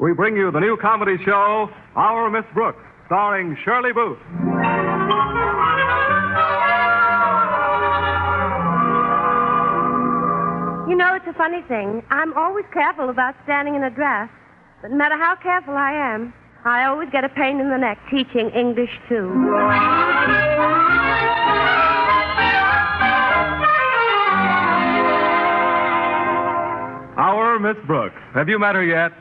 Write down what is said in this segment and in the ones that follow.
we bring you the new comedy show, Our Miss Brooks, starring Shirley Booth. You know, it's a funny thing. I'm always careful about standing in a draft. But no matter how careful I am, I always get a pain in the neck teaching English, too. Our Miss Brooks. Have you met her yet?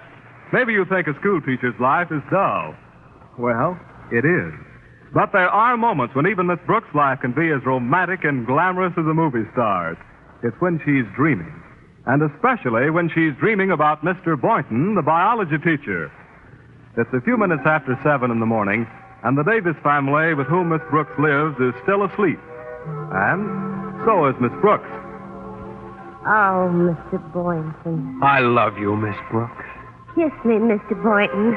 Maybe you think a school teacher's life is dull. Well, it is. But there are moments when even Miss Brooks' life can be as romantic and glamorous as a movie star's. It's when she's dreaming. And especially when she's dreaming about Mr. Boynton, the biology teacher. It's a few minutes after 7 in the morning, and the Davis family with whom Miss Brooks lives is still asleep. And so is Miss Brooks. Oh, Mr. Boynton. I love you, Miss Brooks. Kiss me, Mr. Boynton.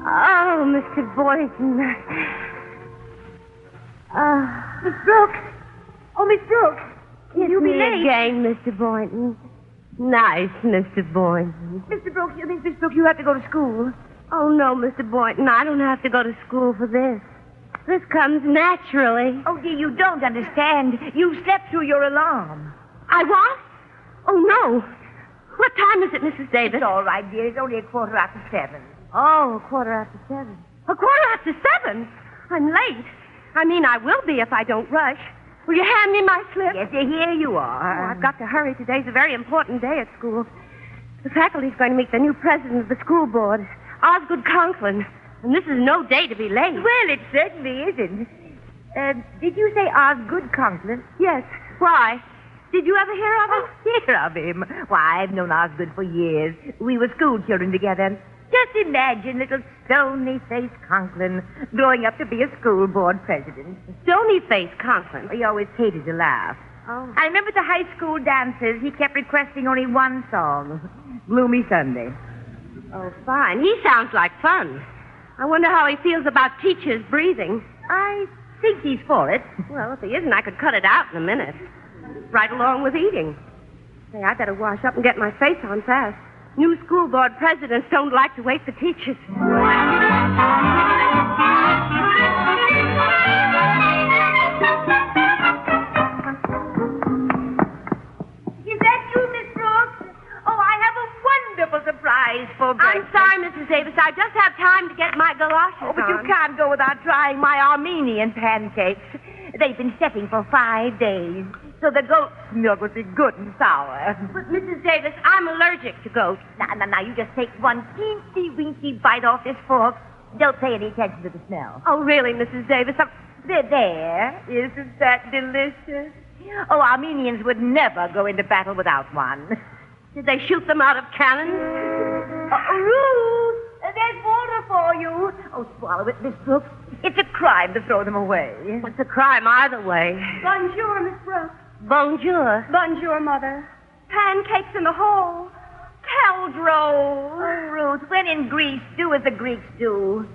Oh, Mr. Boynton. Miss Brooks. Oh, Miss Brooks. Kiss You'll be me late. again, Mr. Boynton. Nice, Mr. Boynton. Mr. Brooks, Miss Brooks, you have to go to school. Oh, no, Mr. Boynton, I don't have to go to school for this. This comes naturally. Oh, dear, you don't understand. You slept through your alarm. I what? Oh, no. What time is it, Mrs. Davis? It's all right, dear. It's only 7:15. Oh, 7:15. 7:15? I'm late. I mean, I will be if I don't rush. Will you hand me my slip? Yes, dear, here you Oh, are. I've got to hurry. Today's a very important day at school. The faculty's going to meet the new president of the school board, Osgood Conklin. And this is no day to be late. Well, it certainly isn't. Did you say Osgood Conklin? Yes. Why? Did you ever hear of him? Hear of him? Why, I've known Osgood for years. We were school children together. Just imagine little stony-faced Conklin growing up to be a school board president. Stony-faced Conklin. He always hated to laugh. Oh. I remember the high school dances. He kept requesting only one song, Gloomy Sunday. Oh, fine. He sounds like fun. I wonder how he feels about teachers breathing. I think he's for it. Well, if he isn't, I could cut it out in a minute. Right along with eating. Say, I better wash up and get my face on fast. New school board presidents don't like to wait for teachers. Is that you, Miss Brooks? Oh, I have a wonderful surprise for breakfast. I'm sorry, Mrs. Davis. I just have time to get my galoshes Oh, but you on. can't go without trying my Armenian pancakes. They've been setting for 5 days, so the goat's milk would be good and sour. But, Mrs. Davis, I'm allergic to goats. Now, you just take one teensy-weensy bite off this fork. Don't pay any attention to the smell. Oh, really, Mrs. Davis? There. Isn't that delicious? Oh, Armenians would never go into battle without one. Did they shoot them out of cannons? Ruth, there's water for you. Oh, swallow it, Miss Brooks. It's a crime to throw them away. It's a crime either way. Bonjour, Miss Brooks. Bonjour. Bonjour, Mother. Pancakes in the hole. Keld rolls. Oh, Ruth, when in Greece, do as the Greeks do.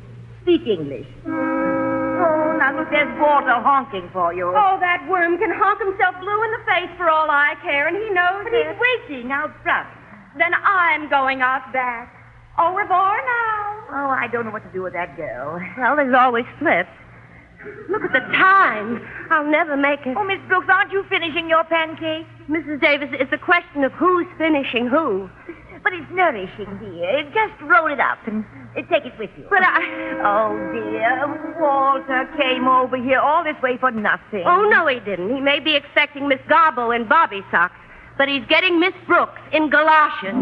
Speak English. Oh, now, look, there's water honking for you. Oh, that worm can honk himself blue in the face for all I care, and he knows But it. he's waiting out front. Then I'm going out back. Au revoir now. Oh, I don't know what to do with that girl. Well, there's always flips. Look at the time. I'll never make it. Oh, Miss Brooks, aren't you finishing your pancake? Mrs. Davis, it's a question of who's finishing who. But it's nourishing, dear. Just roll it up and take it with you. But Oh, dear. Walter came over here all this way for nothing. Oh, no, he didn't. He may be expecting Miss Garbo in bobby socks, but he's getting Miss Brooks in galoshes.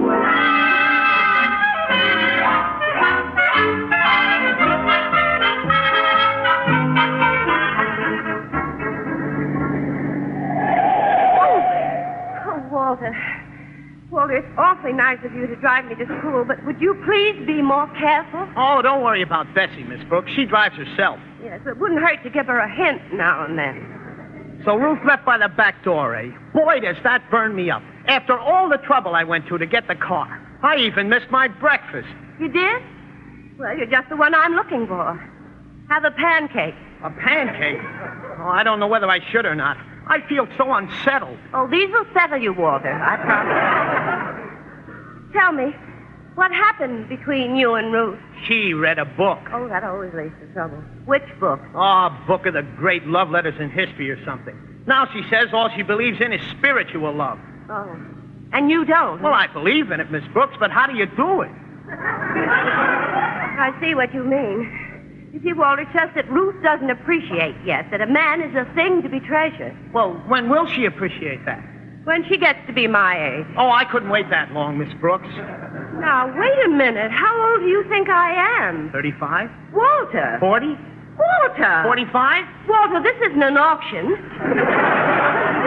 Oh, Walter. Walter, it's awfully nice of you to drive me to school, but would you please be more careful? Oh, don't worry about Bessie, Miss Brooks. She drives herself. Yes, it wouldn't hurt to give her a hint now and then. So Ruth left by the back door, eh? Boy, does that burn me up. After all the trouble I went to get the car. I even missed my breakfast. You did? Well, you're just the one I'm looking for. Have a pancake. A pancake? Oh, I don't know whether I should or not. I feel so unsettled. Oh, these will settle you, Walter, I promise. Tell me, What happened between you and Ruth? She read a book. Oh, that always leads to trouble. Which book? Oh, a book of the great love letters in history or something. Now she says all she believes in is spiritual love. Oh. And you don't? Well, I believe in it, Miss Brooks, but how do you do it? I see what you mean. You see, Walter, it's just that Ruth doesn't appreciate yet that a man is a thing to be treasured. Well, when will she appreciate that? When she gets to be my age. Oh, I couldn't wait that long, Miss Brooks. Now, wait a minute. How old do you think I am? 35? Walter. 40? Walter. 45? Walter, this isn't an auction.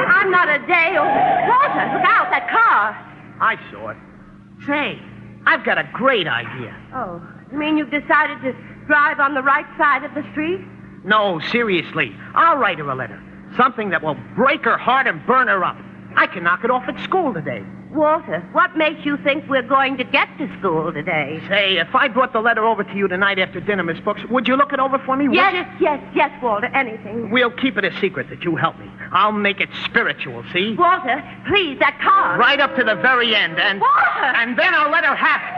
I'm not a day old. Walter, look out, that car. I saw it. Say, I've got a great idea. Oh, you mean you've decided to drive on the right side of the street? No, seriously. I'll write her a letter. Something that will break her heart and burn her up. I can knock it off at school today. Walter, what makes you think we're going to get to school today? Say, if I brought the letter over to you tonight after dinner, Miss Brooks, would you look it over for me? Yes, Walter, anything. We'll keep it a secret that you help me. I'll make it spiritual, see? Walter, please, that car. Right up to the very end, and... Walter! And then I'll let her have it.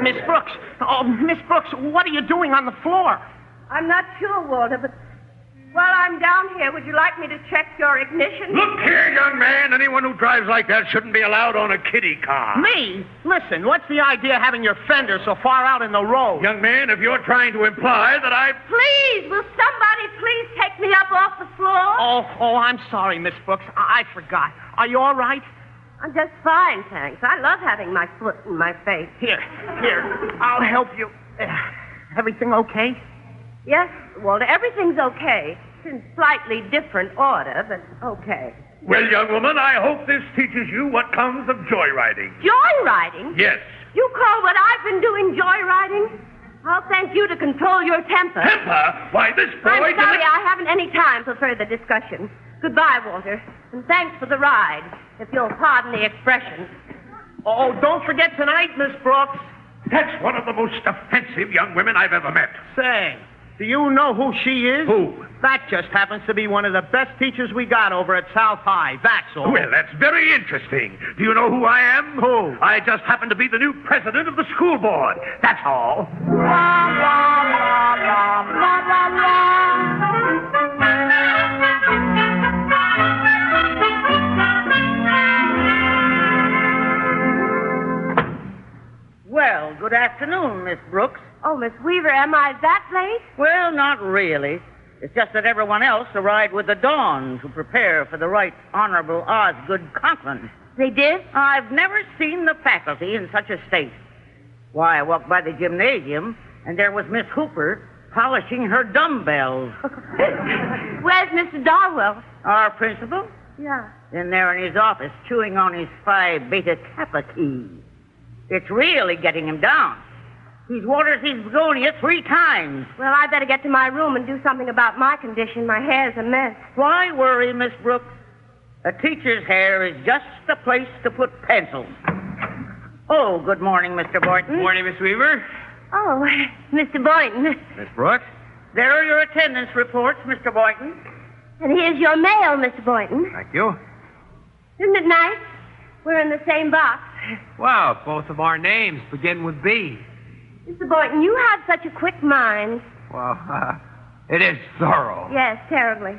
Miss Brooks. Oh, Miss Brooks, what are you doing on the floor? I'm not sure, Walter, but while I'm down here, would you like me to check your ignition? Look here, young man. Anyone who drives like that shouldn't be allowed on a kiddie car. Me? Listen, what's the idea of having your fender so far out in the road? Young man, if you're trying to imply that I... Please, will somebody please take me up off the floor? Oh, I'm sorry, Miss Brooks. I forgot. Are you all right? I'm just fine, thanks. I love having my foot in my face. Here, I'll help you. Everything okay? Yes, Walter, everything's okay. It's in slightly different order, but okay. Well, young woman, I hope this teaches you what comes of joyriding. Joyriding? Yes. You call what I've been doing joyriding? I'll thank you to control your temper. Temper? Why, this boy... I'm sorry, I haven't any time for further discussion. Goodbye, Walter, and thanks for the ride, if you'll pardon the expression. Oh, don't forget tonight, Miss Brooks. That's one of the most offensive young women I've ever met. Say, do you know who she is? Who? That just happens to be one of the best teachers we got over at South High. That's all. Well, that's very interesting. Do you know who I am? Who? I just happen to be the new president of the school board. That's all. Well, good afternoon, Miss Brooks. Oh, Miss Weaver, am I that late? Well, not really. It's just that everyone else arrived with the dawn to prepare for the Right Honorable Osgood Conklin. They did? I've never seen the faculty in such a state. Why, I walked by the gymnasium, and there was Miss Hooper polishing her dumbbells. Where's Mr. Darwell? Our principal? Yeah. In there in his office, chewing on his Phi Beta Kappa key. It's really getting him down. He's watered his begonia 3 times. Well, I better get to my room and do something about my condition. My hair's a mess. Why worry, Miss Brooks? A teacher's hair is just the place to put pencils. Oh, good morning, Mr. Boynton. Morning, Miss Weaver. Oh, Mr. Boynton. Miss Brooks? There are your attendance reports, Mr. Boynton. And here's your mail, Mr. Boynton. Thank you. Isn't it nice? We're in the same box. Well, both of our names begin with B. Mr. Boynton, you have such a quick mind. Well, it is thorough. Yes, terribly.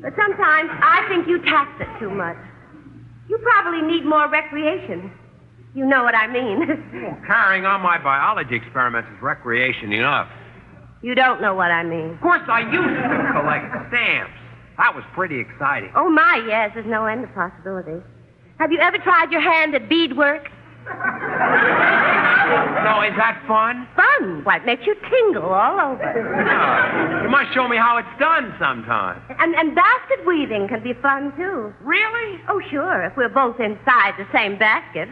But sometimes I think you tax it too much. You probably need more recreation. You know what I mean. Well, carrying on my biology experiments is recreation enough. You don't know what I mean. Of course, I used to collect stamps. That was pretty exciting. Oh, my, yes. There's no end of possibilities. Have you ever tried your hand at beadwork? No, is that fun? Fun. Why, it makes you tingle all over. No. You must show me how it's done sometime. And basket weaving can be fun, too. Really? Oh, sure, if we're both inside the same basket.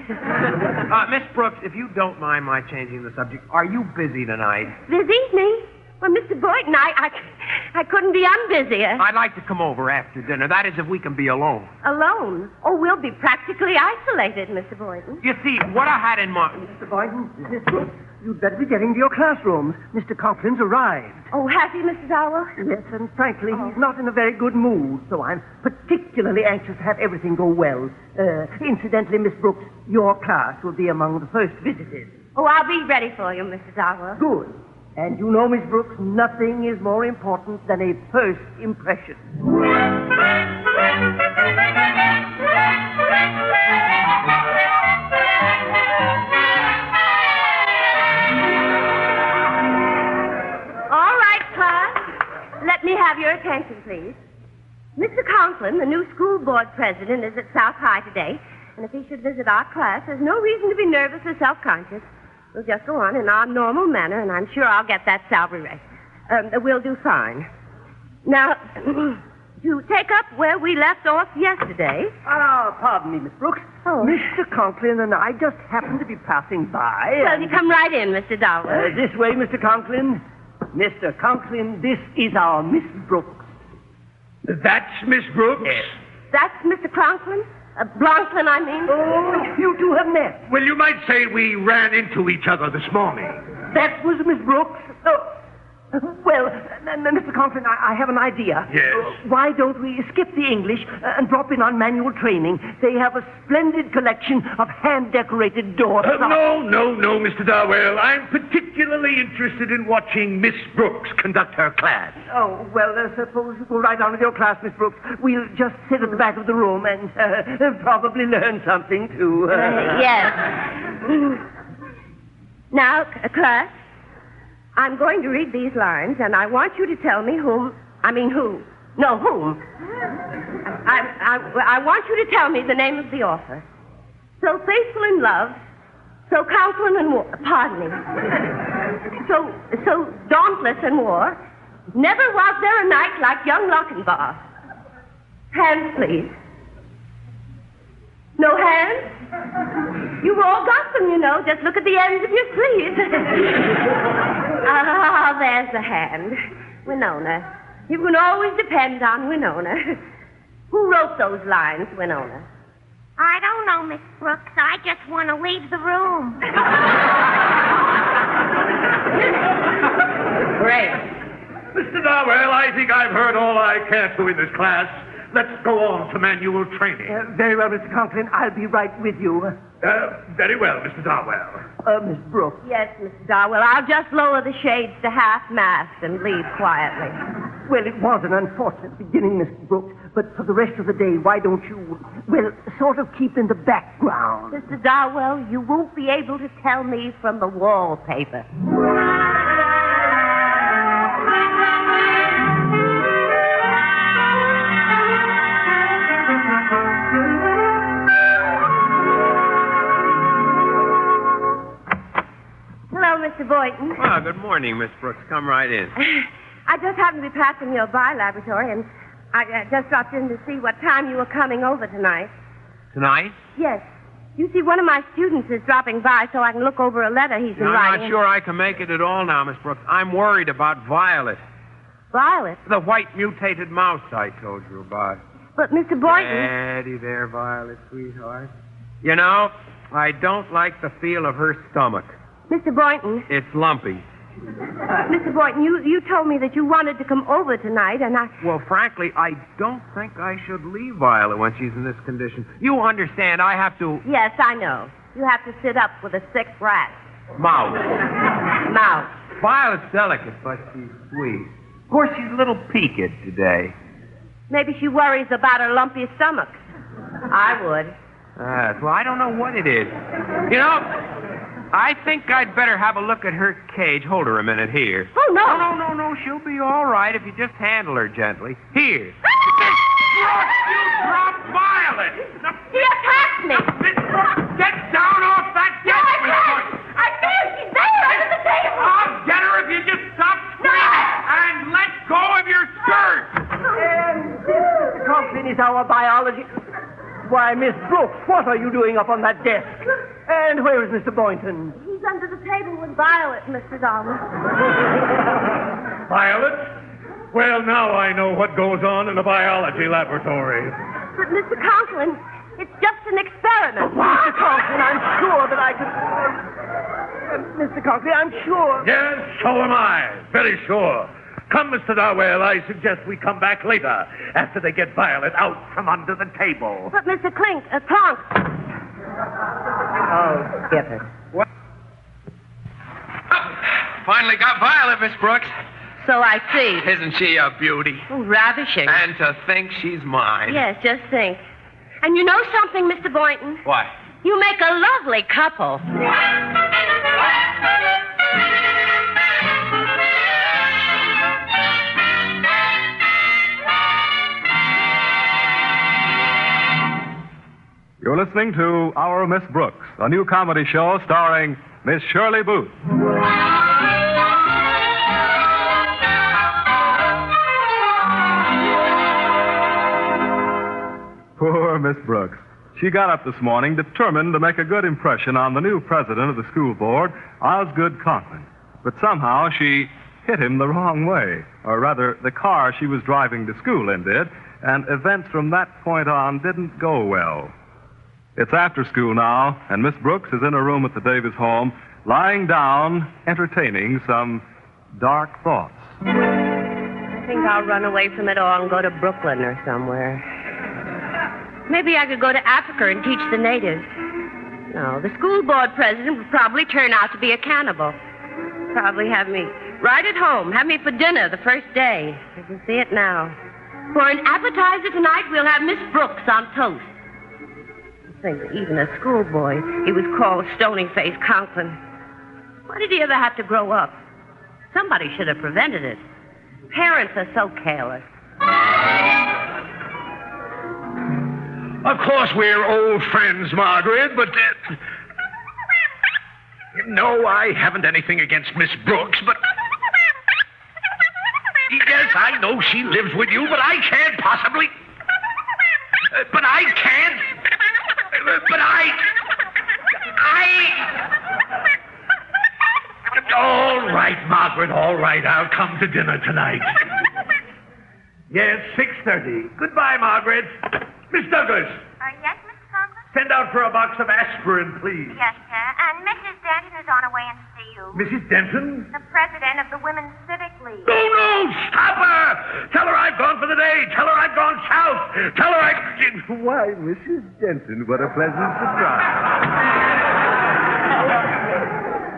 Miss Brooks, if you don't mind my changing the subject, are you busy tonight? Busy? Me? Well, Mr. Boynton, I couldn't be unbusier. I'd like to come over after dinner. That is, if we can be alone. Alone? Oh, we'll be practically isolated, Mr. Boynton. You see, what I had in mind... Mr. Boynton, is this you'd better be getting to your classrooms. Mr. Conklin's arrived. Oh, has he, Mrs. Owl? Yes, and frankly, he's not in a very good mood, so I'm particularly anxious to have everything go well. Incidentally, Miss Brooks, your class will be among the first visitors. Oh, I'll be ready for you, Mrs. Owl. Good. And you know, Miss Brooks, nothing is more important than a first impression. All right, class. Let me have your attention, please. Mr. Conklin, the new school board president, is at South High today, and if he should visit our class, there's no reason to be nervous or self-conscious. We'll just go on in our normal manner, and I'm sure I'll get that salary raise. We'll do fine. Now, to take up where we left off yesterday. Pardon me, Miss Brooks. Oh. Mr. Conklin and I just happened to be passing by. Well, you come right in, Mr. Dollar. This way, Mr. Conklin. Mr. Conklin, this is our Miss Brooks. That's Miss Brooks? Yes. That's Mr. Conklin? Bronklin, I mean. Oh, you two have met. Well, you might say we ran into each other this morning. That was Miss Brooks? Oh. Well, Mr. Conklin, I have an idea. Yes? Why don't we skip the English and drop in on manual training? They have a splendid collection of hand-decorated doors. No, Mr. Darwell. I'm particularly interested in watching Miss Brooks conduct her class. Oh, well, suppose you go right on with your class, Miss Brooks. We'll just sit at the back of the room and probably learn something, too. Yes. Now, class, I'm going to read these lines, and I want you to tell me whom. I want you to tell me the name of the author. So faithful in love, so counseling in war. Pardon me. So dauntless in war. Never was there a knight like young Lochinvar. Hands, please. No hands? You've all got them, you know. Just look at the ends of your sleeves. There's the hand. Winona. You can always depend on Winona. Who wrote those lines, Winona? I don't know, Miss Brooks. I just want to leave the room. Great. Mr. Darwell, I think I've heard all I care to in this class. Let's go on to manual training. Very well, Mr. Conklin. I'll be right with you. Very well, Mr. Darwell. Miss Brooks. Yes, Mr. Darwell. I'll just lower the shades to half-mast and leave quietly. Well, it was an unfortunate beginning, Miss Brooks, but for the rest of the day, why don't you, sort of keep in the background? Mr. Darwell, you won't be able to tell me from the wallpaper. Hello, Mr. Boynton. Well, good morning, Miss Brooks. Come right in. I just happened to be passing your laboratory, and I just dropped in to see what time you were coming over tonight. Tonight? Yes. You see, one of my students is dropping by so I can look over a letter he's been I'm writing. not sure I can make it at all now, Miss Brooks. I'm worried about Violet. Violet? The white mutated mouse I told you about. But, Mr. Boynton... Steady there, Violet, sweetheart. You know, I don't like the feel of her stomach. Mr. Boynton... It's lumpy. Mr. Boynton, you told me that you wanted to come over tonight, and I... Well, frankly, I don't think I should leave Violet when she's in this condition. You understand, I have to... Yes, I know. You have to sit up with a sick rat. Mouse. Mouse. Violet's delicate, but she's sweet. Of course, she's a little peaked today. Maybe she worries about her lumpy stomach. I would. Well, I don't know what it is. You know, I think I'd better have a look at her cage. Hold her a minute here. Oh, no. No. She'll be all right if you just handle her gently. Here. You dropped Violet. She attacked me. Miss Brooks, get down off that No, I can't. I feel she's there under the table. I'll get her if you just stop screaming and let go of your skirt. And this, Mr. Conklin, is our biology... Why, Miss Brooks, what are you doing up on that desk? And where is Mr. Boynton? He's under the table with Violet, Mr. Darwin. Violet? Well, now I know what goes on in the biology laboratory. But, Mr. Conklin, it's just an experiment. Mr. Conklin, I'm sure that I could... Mr. Conklin, I'm sure. Yes, so am I. Very sure. Come, Mr. Darwell, I suggest we come back later, after they get Violet out from under the table. But, Mr. Clink, Oh, skip it. What? Finally got Violet, Miss Brooks. So I see. Isn't she a beauty? Oh, ravishing. And to think she's mine. Yes, just think. And you know something, Mr. Boynton? What? You make a lovely couple. You're listening to Our Miss Brooks, a new comedy show starring Miss Shirley Booth. Poor Miss Brooks. She got up this morning determined to make a good impression on the new president of the school board, Osgood Conklin. But somehow she hit him the wrong way. Or rather, the car she was driving to school in did, and events from that point on didn't go well. It's after school now, and Miss Brooks is in a room at the Davis home, lying down, entertaining some dark thoughts. I think I'll run away from it all and go to Brooklyn or somewhere. Maybe I could go to Africa and teach the natives. No, the school board president would probably turn out to be a cannibal. Probably have me right at home, have me for dinner the first day. I can see it now. For an appetizer tonight, we'll have Miss Brooks on toast. Think that even a schoolboy, he was called Stony-Faced Conklin. Why did he ever have to grow up? Somebody should have prevented it. Parents are so careless. Of course, we're old friends, Margaret, but... No, I haven't anything against Miss Brooks, but... Yes, I know she lives with you, but I can't possibly... But I can't... But All right, Margaret, all right. I'll come to dinner tonight. Yes, 6:30. Goodbye, Margaret. Miss Douglas. Yes, Mr. Conklin? Send out for a box of aspirin, please. Yes, sir. And Mrs. Denton is on her way in to see you. Mrs. Denton? The president of the Women's Civic League. Oh, no! Stop her! Tell her I've gone for the day. Tell her I've gone south. Tell her Why, Mrs. Denton, what a pleasant surprise.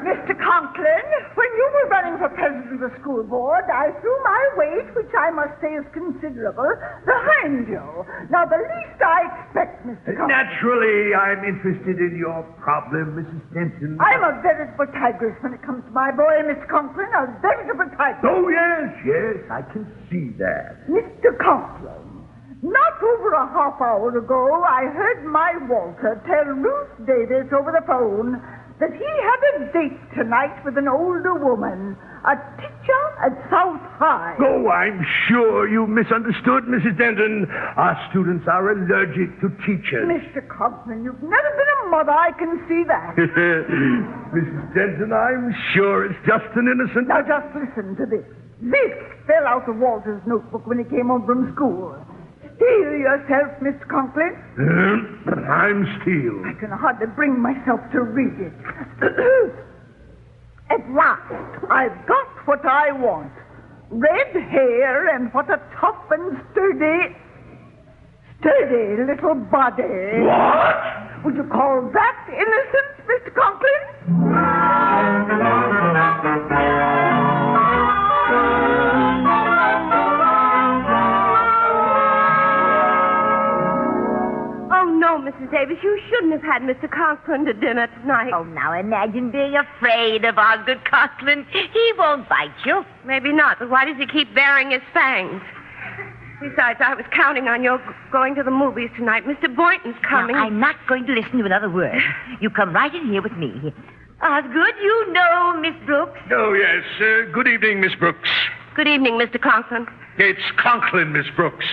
Mr. Conklin, when you were running for president of the school board, I threw my weight, which I must say is considerable, behind you. Now, the least I expect, Mr. Conklin... Naturally, I'm interested in your problem, Mrs. Denton. I'm a veritable tigress when it comes to my boy, Mr. Conklin, a veritable tigress. Oh, yes, I can see that. Mr. Conklin, not over a half hour ago, I heard my Walter tell Ruth Davis over the phone that he had a date tonight with an older woman, a teacher at South High. Oh, I'm sure you misunderstood, Mrs. Denton. Our students are allergic to teachers. Mr. Conklin, you've never been a mother, I can see that. Mrs. Denton, I'm sure it's just an innocent... Now, just listen to this. This fell out of Walter's notebook when he came home from school. Steel yourself, Mr. Conklin. I'm Steel. I can hardly bring myself to read it. At last, I've got what I want. Red hair and what a tough and sturdy little body. What? Would you call that innocent, Mr. Conklin? No, Mrs. Davis, you shouldn't have had Mr. Conklin to dinner tonight. Oh, now imagine being afraid of Osgood Conklin. He won't bite you. Maybe not, but why does he keep baring his fangs? Besides, I was counting on your going to the movies tonight. Mr. Boynton's coming. Now, I'm not going to listen to another word. You come right in here with me. Osgood, you know Miss Brooks. Oh, yes. Good evening, Miss Brooks. Good evening, Mr. Conklin. It's Conklin, Miss Brooks.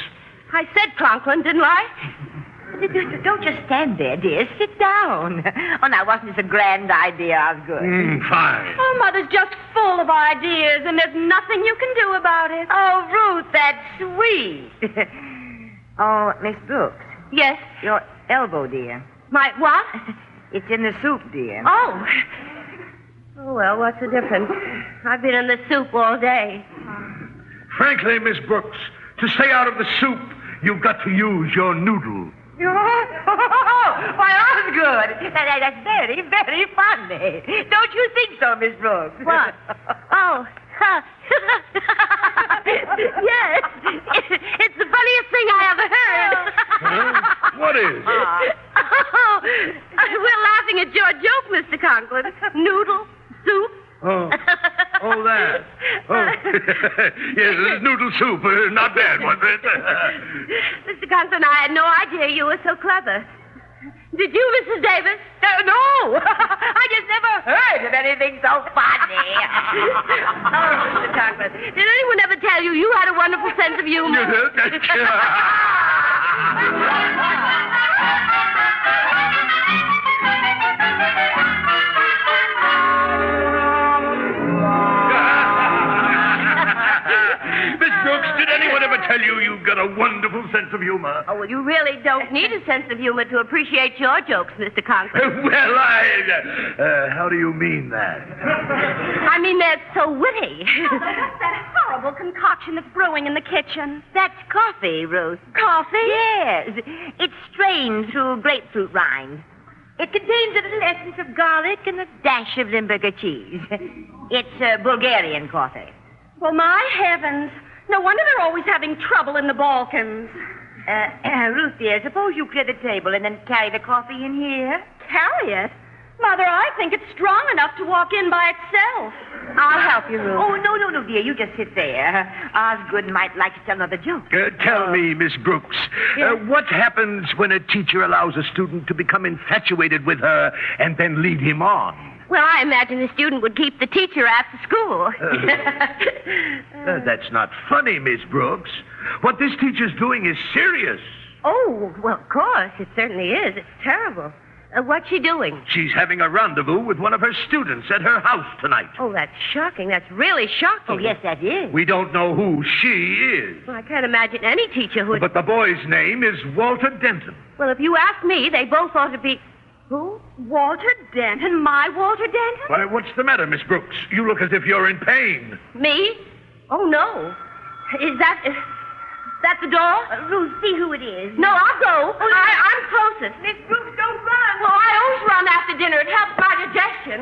I said Conklin, didn't I? Don't just stand there, dear. Sit down. Oh, now, wasn't this a grand idea, Osgood? Fine. Oh, Mother's just full of ideas, and there's nothing you can do about it. Oh, Ruth, that's sweet. Oh, Miss Brooks. Yes? Your elbow, dear. My what? It's in the soup, dear. Oh. Oh, well, what's the difference? I've been in the soup all day. Frankly, Miss Brooks, to stay out of the soup, you've got to use your noodle. Why, Osgood, that's very, very funny. Don't you think so, Miss Brooks? What? Oh, yes. It's the funniest thing I ever heard. Huh? What is? Oh, we're laughing at your joke, Mr. Conklin. Noodle, soup. Oh, that. Oh, yes, noodle soup. Not bad, was it? Mr. Conklin, I had no idea you were so clever. Did you, Mrs. Davis? No, I just never heard of anything so funny. Oh, Mr. Conklin, did anyone ever tell you you had a wonderful sense of humor? Miss Brooks, did anyone ever tell you you've got a wonderful sense of humor? Oh, well, you really don't need a sense of humor to appreciate your jokes, Mr. Conklin. Well, how do you mean that? I mean, they're so witty. What's that horrible concoction that's brewing in the kitchen? That's coffee, Ruth. Coffee? Yes. It's strained through grapefruit rind. It contains a little essence of garlic and a dash of Limburger cheese. It's Bulgarian coffee. Well, my heavens. No wonder they're always having trouble in the Balkans. Ruth, dear, suppose you clear the table and then carry the coffee in here. Carry it? Mother, I think it's strong enough to walk in by itself. I'll help you, Ruth. Oh, no, dear. You just sit there. Osgood might like to tell another joke. Tell me, Miss Brooks, what happens when a teacher allows a student to become infatuated with her and then lead him on? Well, I imagine the student would keep the teacher after school. That's not funny, Miss Brooks. What this teacher's doing is serious. Oh, well, of course. It certainly is. It's terrible. What's she doing? She's having a rendezvous with one of her students at her house tonight. Oh, that's shocking. That's really shocking. Oh, yes, that is. We don't know who she is. Well, I can't imagine any teacher who would... But the boy's name is Walter Denton. Well, if you ask me, they both ought to be... Who? Walter Denton? My Walter Denton? Why, what's the matter, Miss Brooks? You look as if you're in pain. Me? Oh, no. Is that the door? Ruth, see who it is. No, I'll go. I'm closest. Miss Brooks, don't run. Well, I always run after dinner. It helps my digestion.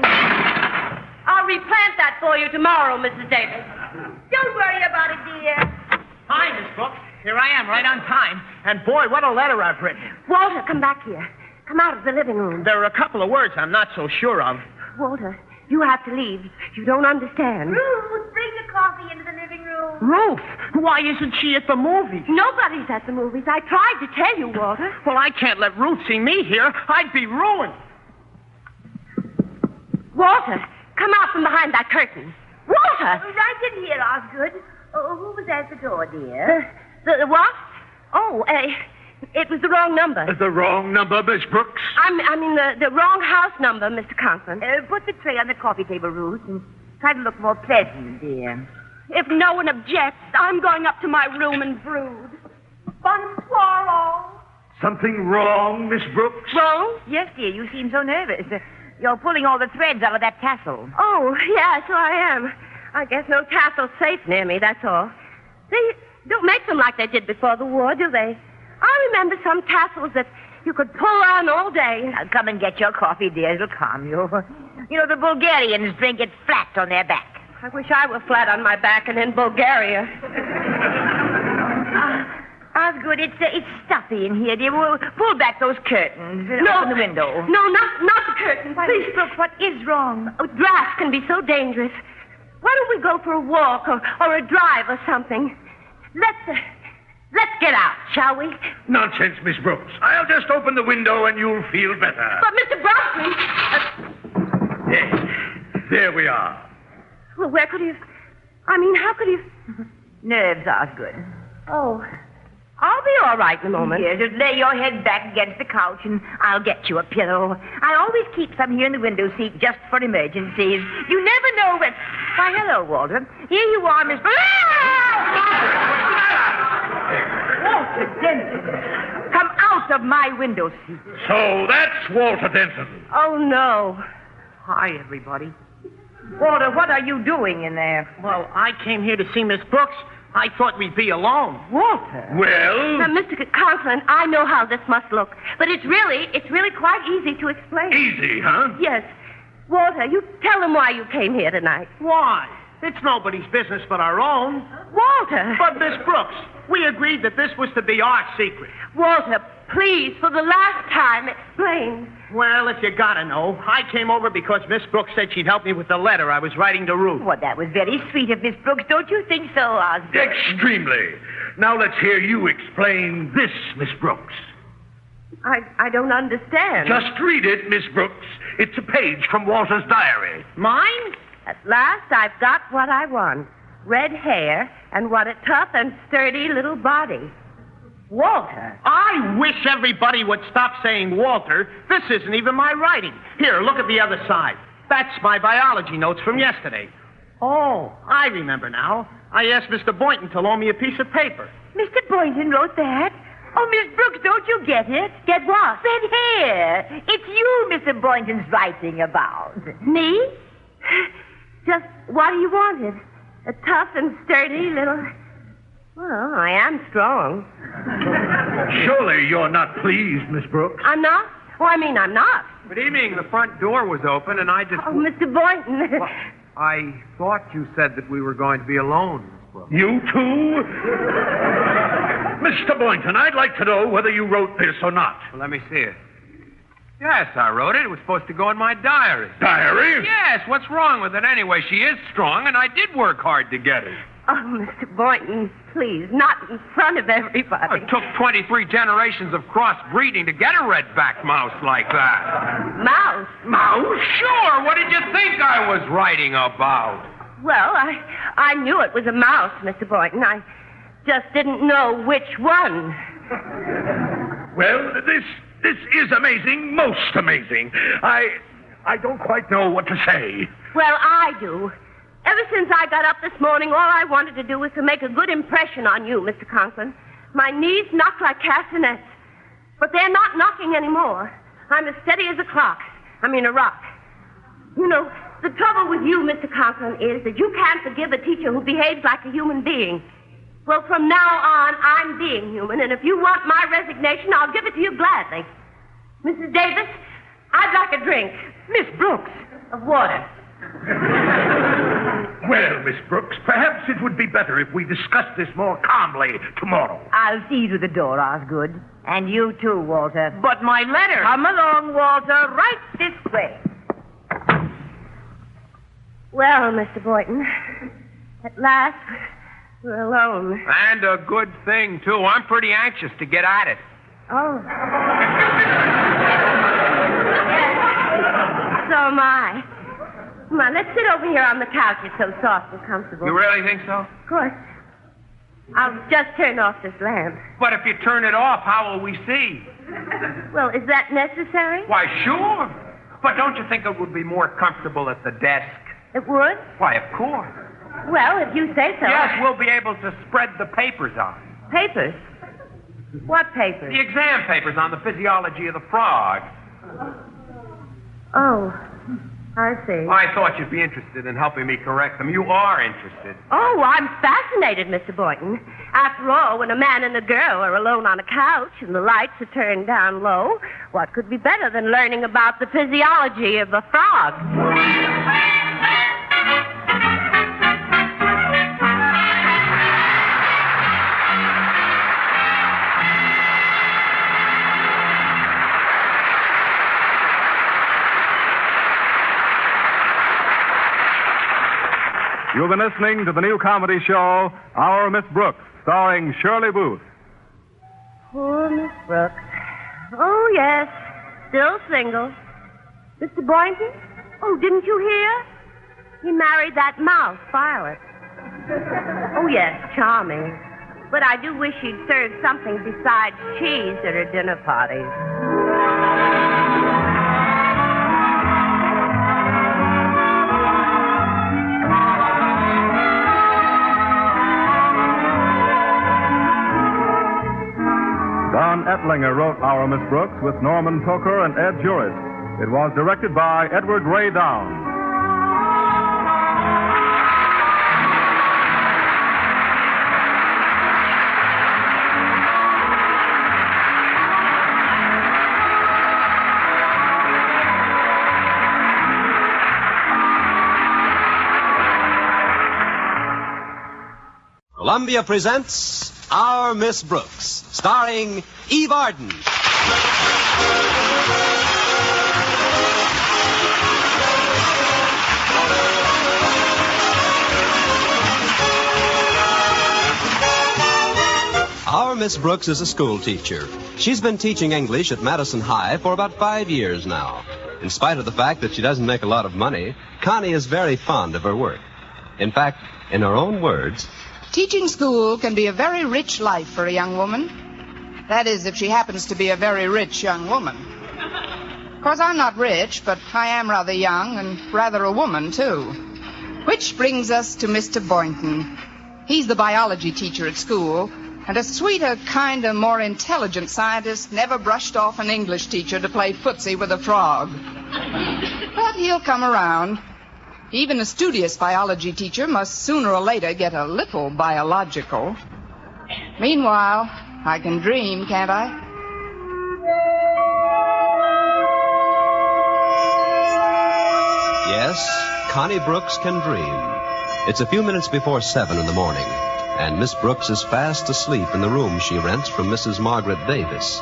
I'll replant that for you tomorrow, Mrs. Davis. Don't worry about it, dear. Hi, Miss Brooks. Here I am, right on time. And boy, what a letter I've written. Walter, come back here. Come out of the living room. There are a couple of words I'm not so sure of. Walter, you have to leave. You don't understand. Ruth, bring the coffee into the living room. Ruth, why isn't she at the movies? Nobody's at the movies. I tried to tell you, Walter. Well, I can't let Ruth see me here. I'd be ruined. Walter, come out from behind that curtain. Walter! Right in here, Osgood. Oh, who was at the door, dear? The what? Oh, it was the wrong number. The wrong number, Miss Brooks? I mean the wrong house number, Mr. Conklin. Put the tray on the coffee table, Ruth, and try to look more pleasant, dear. If no one objects, I'm going up to my room and brood. Bonsoir, all. Something wrong, Miss Brooks? Wrong? Yes, dear, you seem so nervous. You're pulling all the threads out of that tassel. Oh, yeah, so I am. I guess no tassel's safe near me, that's all. They don't make them like they did before the war, do they? I remember some tassels that you could pull on all day. Now, come and get your coffee, dear. It'll calm you. You know, the Bulgarians drink it flat on their back. I wish I were flat on my back and in Bulgaria. Osgood, it's stuffy in here, dear. We'll pull back those curtains. No. Open the window. No, not the curtains. Please, Brooks, what is wrong? Oh, drafts can be so dangerous. Why don't we go for a walk or a drive or something? Let's get out, shall we? Nonsense, Miss Brooks. I'll just open the window and you'll feel better. But, Mr. Brockman... Yes. There we are. Well, where could he have... I mean, how could he have... Nerves, Osgood. Oh, I'll be all right in a moment. Here, just lay your head back against the couch and I'll get you a pillow. I always keep some here in the window seat just for emergencies. You never know when... Why, hello, Walter. Here you are, Miss... Walter Denton. Come out of my window seat. So that's Walter Denton. Oh, no. Hi, everybody. Walter, what are you doing in there? Well, I came here to see Miss Brooks. I thought we'd be alone. Walter? Well? Now, Mr. Conklin, I know how this must look, but it's really quite easy to explain. Easy, huh? Yes. Walter, you tell them why you came here tonight. Why? It's nobody's business but our own. Walter! But, Miss Brooks, we agreed that this was to be our secret. Walter, please, for the last time, explain. Well, if you gotta know, I came over because Miss Brooks said she'd help me with the letter I was writing to Ruth. Well, that was very sweet of Miss Brooks. Don't you think so, Osgood? Extremely. Now let's hear you explain this, Miss Brooks. I don't understand. Just read it, Miss Brooks. It's a page from Walter's diary. Mine? At last, I've got what I want. Red hair and what a tough and sturdy little body. Walter. I wish everybody would stop saying Walter. This isn't even my writing. Here, look at the other side. That's my biology notes from yesterday. Oh, I remember now. I asked Mr. Boynton to loan me a piece of paper. Mr. Boynton wrote that? Oh, Miss Brooks, don't you get it? Get what? Red hair. It's you Mr. Boynton's writing about. Me? Just what do you wanted? A tough and sturdy little... Well, I am strong. Surely you're not pleased, Miss Brooks. I'm not? Oh, I'm not. Good evening. The front door was open, and I just... Oh, Mr. Boynton. Well, I thought you said that we were going to be alone, Miss Brooks. You too? Mr. Boynton, I'd like to know whether you wrote this or not. Well, let me see it. Yes, I wrote it. It was supposed to go in my diary. Diary? Yes, what's wrong with it anyway? She is strong, and I did work hard to get it. Oh, Mr. Boynton, please, not in front of everybody. It took 23 generations of crossbreeding to get a red-backed mouse like that. Mouse? Mouse? Sure. What did you think I was writing about? Well, I knew it was a mouse, Mr. Boynton. I just didn't know which one. Well, this is amazing, most amazing. I don't quite know what to say. Well, I do. Ever since I got up this morning, all I wanted to do was to make a good impression on you, Mr. Conklin. My knees knock like castanets. But they're not knocking anymore. I'm as steady as a rock. You know, the trouble with you, Mr. Conklin, is that you can't forgive a teacher who behaves like a human being. Well, from now on, I'm being human, and if you want my resignation, I'll give it to you gladly. Mrs. Davis, I'd like a drink. Miss Brooks. Of water. Well, Miss Brooks, perhaps it would be better if we discussed this more calmly tomorrow. I'll see you to the door, Osgood. And you too, Walter. But my letter... Come along, Walter, right this way. Well, Mr. Boynton, at last, we're alone. And a good thing, too. I'm pretty anxious to get at it. Oh. So am I. Come on, let's sit over here on the couch. It's so soft and comfortable. You really think so? Of course. I'll just turn off this lamp. But if you turn it off, how will we see? Well, is that necessary? Why, sure. But don't you think it would be more comfortable at the desk? It would? Why, of course. Well, if you say so. Yes, we'll be able to spread the papers on. Papers? What papers? The exam papers on the physiology of the frog. Oh, I see. I thought you'd be interested in helping me correct them. You are interested. Oh, I'm fascinated, Mr. Boynton. After all, when a man and a girl are alone on a couch and the lights are turned down low, what could be better than learning about the physiology of a frog? You've been listening to the new comedy show, Our Miss Brooks, starring Shirley Booth. Poor Miss Brooks. Oh, yes, still single. Mr. Boynton? Oh, didn't you hear? He married that mouse, Violet. Oh, yes, charming. But I do wish he'd served something besides cheese at her dinner parties. Don Ettlinger wrote Our Miss Brooks with Norman Poker and Ed Juris. It was directed by Edward Ray Downs. Columbia presents Our Miss Brooks, starring Eve Arden. Our Miss Brooks is a school teacher. She's been teaching English at Madison High for about 5 years now. In spite of the fact that she doesn't make a lot of money, Connie is very fond of her work. In fact, in her own words, teaching school can be a very rich life for a young woman. That is, if she happens to be a very rich young woman. Of course, I'm not rich, but I am rather young and rather a woman, too. Which brings us to Mr. Boynton. He's the biology teacher at school, and a sweeter, kinder, more intelligent scientist never brushed off an English teacher to play footsie with a frog. But he'll come around. Even a studious biology teacher must sooner or later get a little biological. Meanwhile, I can dream, can't I? yes, Connie Brooks can dream. It's a few minutes before 7 in the morning, and Miss Brooks is fast asleep in the room she rents from Mrs. Margaret Davis.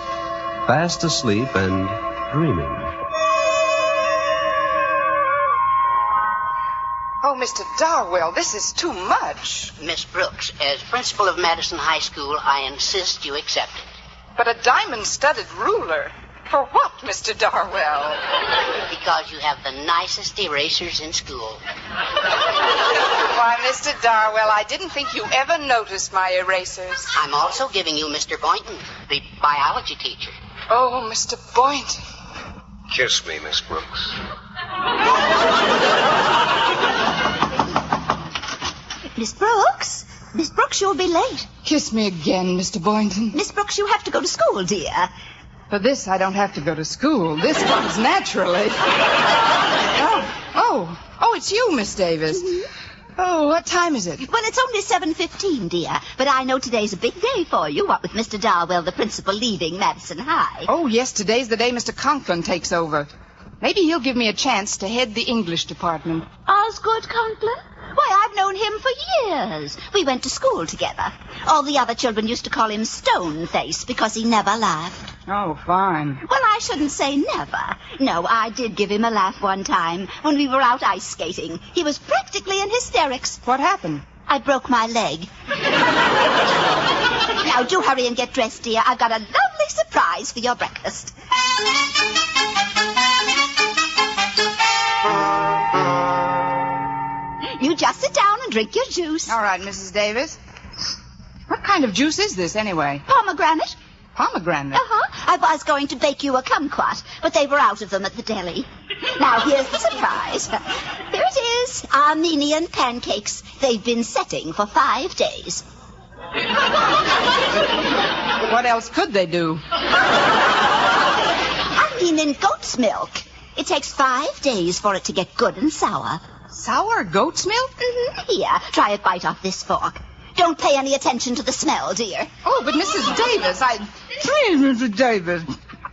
Fast asleep and dreaming. Oh, Mr. Darwell, this is too much. Miss Brooks, as principal of Madison High School, I insist you accept it. But a diamond-studded ruler. For what, Mr. Darwell? Because you have the nicest erasers in school. Why, Mr. Darwell, I didn't think you ever noticed my erasers. I'm also giving you Mr. Boynton, the biology teacher. Oh, Mr. Boynton. Kiss me, Miss Brooks. Miss Brooks? Miss Brooks, you'll be late. Kiss me again, Mr. Boynton. Miss Brooks, you have to go to school, dear. For this, I don't have to go to school. This comes naturally. Oh, it's you, Miss Davis. Mm-hmm. Oh, what time is it? Well, it's only 7:15, dear. But I know today's a big day for you, what with Mr. Darwell, the principal, leaving Madison High. Oh, yes, today's the day Mr. Conklin takes over. Maybe he'll give me a chance to head the English department. Osgood Conklin? Why, I've known him for years. We went to school together. All the other children used to call him Stoneface because he never laughed. Oh, fine. Well, I shouldn't say never. No, I did give him a laugh one time when we were out ice skating. He was practically in hysterics. What happened? I broke my leg. Now, do hurry and get dressed, dear. I've got a lovely surprise for your breakfast. You just sit down and drink your juice. All right, Mrs. Davis. What kind of juice is this, anyway? Pomegranate. Pomegranate? Uh-huh. I was going to bake you a kumquat, but they were out of them at the deli. Now, here's the surprise. Here it is, Armenian pancakes. They've been setting for 5 days. What else could they do? I mean in goat's milk. It takes 5 days for it to get good and sour. Sour goat's milk? Mm-hmm. Here, try a bite off this fork. Don't pay any attention to the smell, dear. Oh, but Mrs. Davis, Please, Mrs. Davis.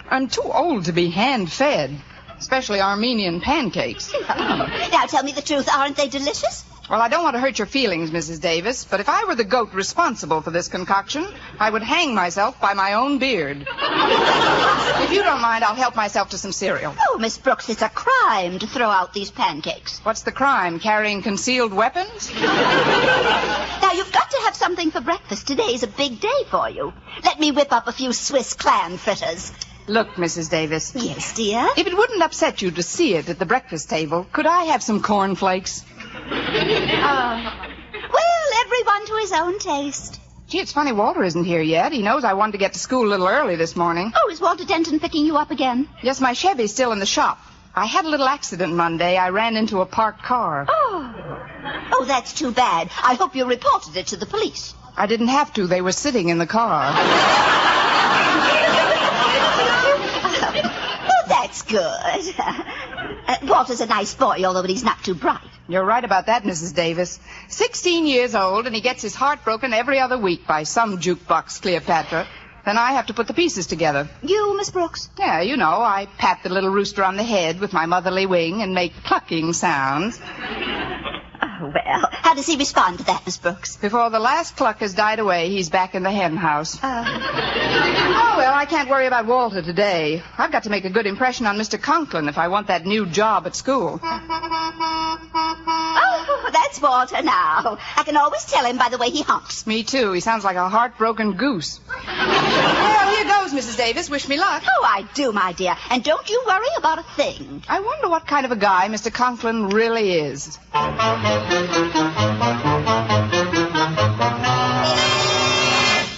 I'm too old to be hand-fed, especially Armenian pancakes. Now, tell me the truth. Aren't they delicious? Well, I don't want to hurt your feelings, Mrs. Davis, but if I were the goat responsible for this concoction, I would hang myself by my own beard. If you don't mind, I'll help myself to some cereal. Oh, Miss Brooks, it's a crime to throw out these pancakes. What's the crime? Carrying concealed weapons? Now, you've got to have something for breakfast. Today's a big day for you. Let me whip up a few Swiss clam fritters. Look, Mrs. Davis. Yes, dear? If it wouldn't upset you to see it at the breakfast table, could I have some cornflakes? Well, everyone to his own taste. Gee, it's funny Walter isn't here yet. He knows I wanted to get to school a little early this morning. Oh, is Walter Denton picking you up again? Yes, my Chevy's still in the shop. I had a little accident Monday. I ran into a parked car. Oh, that's too bad. I hope you reported it to the police. I didn't have to. They were sitting in the car. Oh, that's good. Walter's a nice boy, although he's not too bright. You're right about that, Mrs. Davis. 16 years old, and he gets his heart broken every other week by some jukebox Cleopatra. Then I have to put the pieces together. You, Miss Brooks? Yeah, you know, I pat the little rooster on the head with my motherly wing and make clucking sounds. Well, how does he respond to that, Miss Brooks? Before the last cluck has died away, he's back in the hen house. Oh, well, I can't worry about Walter today. I've got to make a good impression on Mr. Conklin if I want that new job at school. Oh, that's Walter now. I can always tell him by the way he humps. Me too. He sounds like a heartbroken goose. Well, here goes, Mrs. Davis. Wish me luck. Oh, I do, my dear. And don't you worry about a thing. I wonder what kind of a guy Mr. Conklin really is.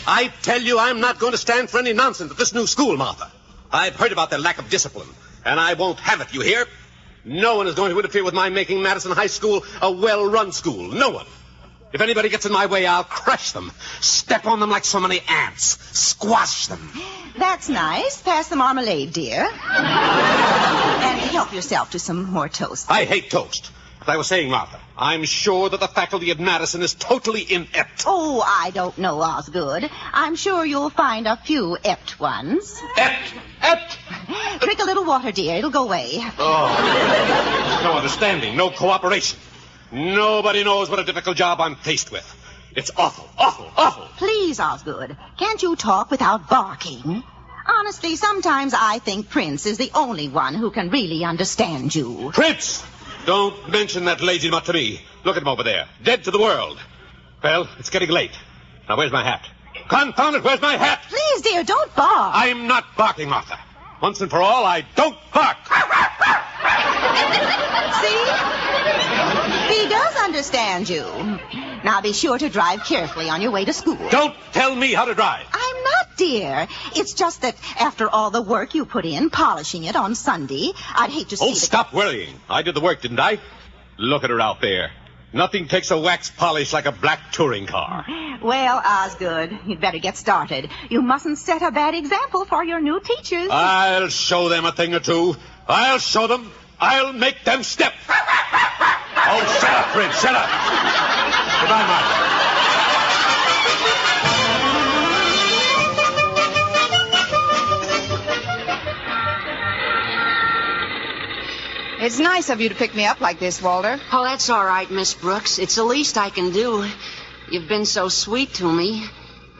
I tell you, I'm not going to stand for any nonsense at this new school, Martha. I've heard about their lack of discipline, and I won't have it, you hear? No one is going to interfere with my making Madison High School a well-run school. No one. If anybody gets in my way, I'll crush them, step on them like so many ants, squash them. That's nice. Pass the marmalade, dear. And help yourself to some more toast. I hate toast. As I was saying, Martha, I'm sure that the faculty at Madison is totally inept. Oh, I don't know, Osgood. I'm sure you'll find a few ept ones. Ept! Drink a little water, dear. It'll go away. Oh, no understanding, no cooperation. Nobody knows what a difficult job I'm faced with. It's awful, awful, awful. Please, Osgood, can't you talk without barking? Honestly, sometimes I think Prince is the only one who can really understand you. Prince! Don't mention that lazy mutt to me. Look at him over there, dead to the world. Well, it's getting late. Now, where's my hat? Confound it, where's my hat? Please, dear, don't bark. I'm not barking, Martha. Once and for all, I don't bark. See? He does understand you. Now be sure to drive carefully on your way to school. Don't tell me how to drive. I'm not, dear. It's just that after all the work you put in polishing it on Sunday, I'd hate to see stop worrying. I did the work, didn't I? Look at her out there. Nothing takes a wax polish like a black touring car. Well, Osgood, you'd better get started. You mustn't set a bad example for your new teachers. I'll show them a thing or two. I'll show them. I'll make them step. Oh, shut up, Prince, shut up. Goodbye, Martha. It's nice of you to pick me up like this, Walter. Oh, that's all right, Miss Brooks. It's the least I can do. You've been so sweet to me.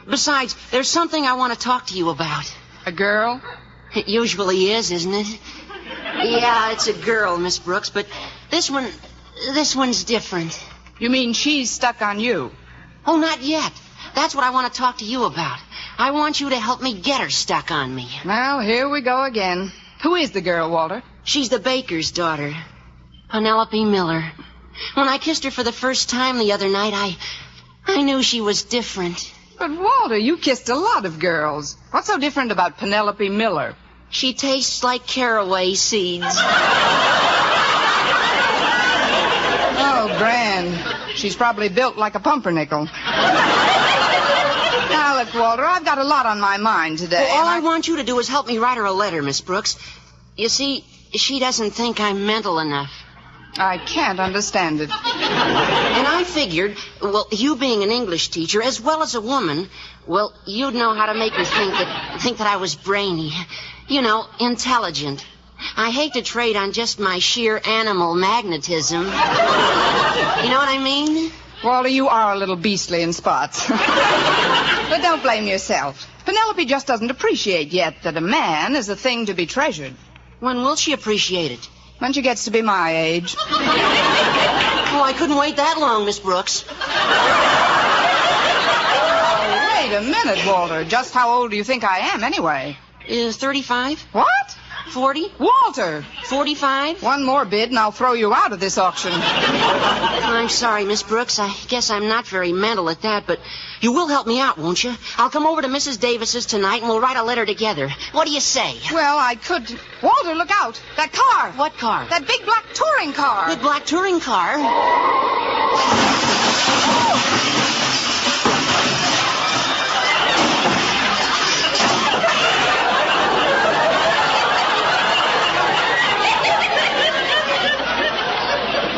Besides, there's something I want to talk to you about. A girl? It usually is, isn't it? Yeah, it's a girl, Miss Brooks, but this one's different. You mean she's stuck on you? Oh, not yet. That's what I want to talk to you about. I want you to help me get her stuck on me. Well, here we go again. Who is the girl, Walter? She's the baker's daughter, Penelope Miller. When I kissed her for the first time the other night, I knew she was different. But, Walter, you kissed a lot of girls. What's so different about Penelope Miller? She tastes like caraway seeds. Oh, grand. She's probably built like a pumpernickel. Now, look, Walter, I've got a lot on my mind today. Well, all I want you to do is help me write her a letter, Miss Brooks. You see, she doesn't think I'm mental enough. I can't understand it. And I figured, well, you being an English teacher, as well as a woman, well, you'd know how to make her think that I was brainy. You know, intelligent. I hate to trade on just my sheer animal magnetism. You know what I mean? Walter, you are a little beastly in spots. But don't blame yourself. Penelope just doesn't appreciate yet that a man is a thing to be treasured. When will she appreciate it? When she gets to be my age. Oh, I couldn't wait that long, Miss Brooks. Oh, wait a minute, Walter. Just how old do you think I am, anyway? 35. What? 40. Walter! 45. One more bid and I'll throw you out of this auction. I'm sorry, Miss Brooks. I guess I'm not very mental at that, but you will help me out, won't you? I'll come over to Mrs. Davis's tonight and we'll write a letter together. What do you say? Well, I could... Walter, look out! That car! What car? That big black touring car! Big black touring car?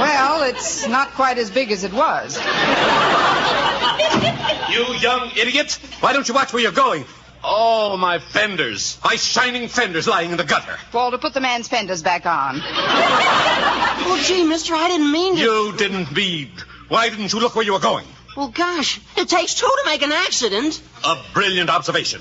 Well, it's not quite as big as it was. You young idiot! Why don't you watch where you're going? Oh, my fenders. My shining fenders lying in the gutter. Walter, put the man's fenders back on. Oh, gee, mister, I didn't mean to... You didn't mean... Why didn't you look where you were going? Well, gosh, it takes two to make an accident. A brilliant observation.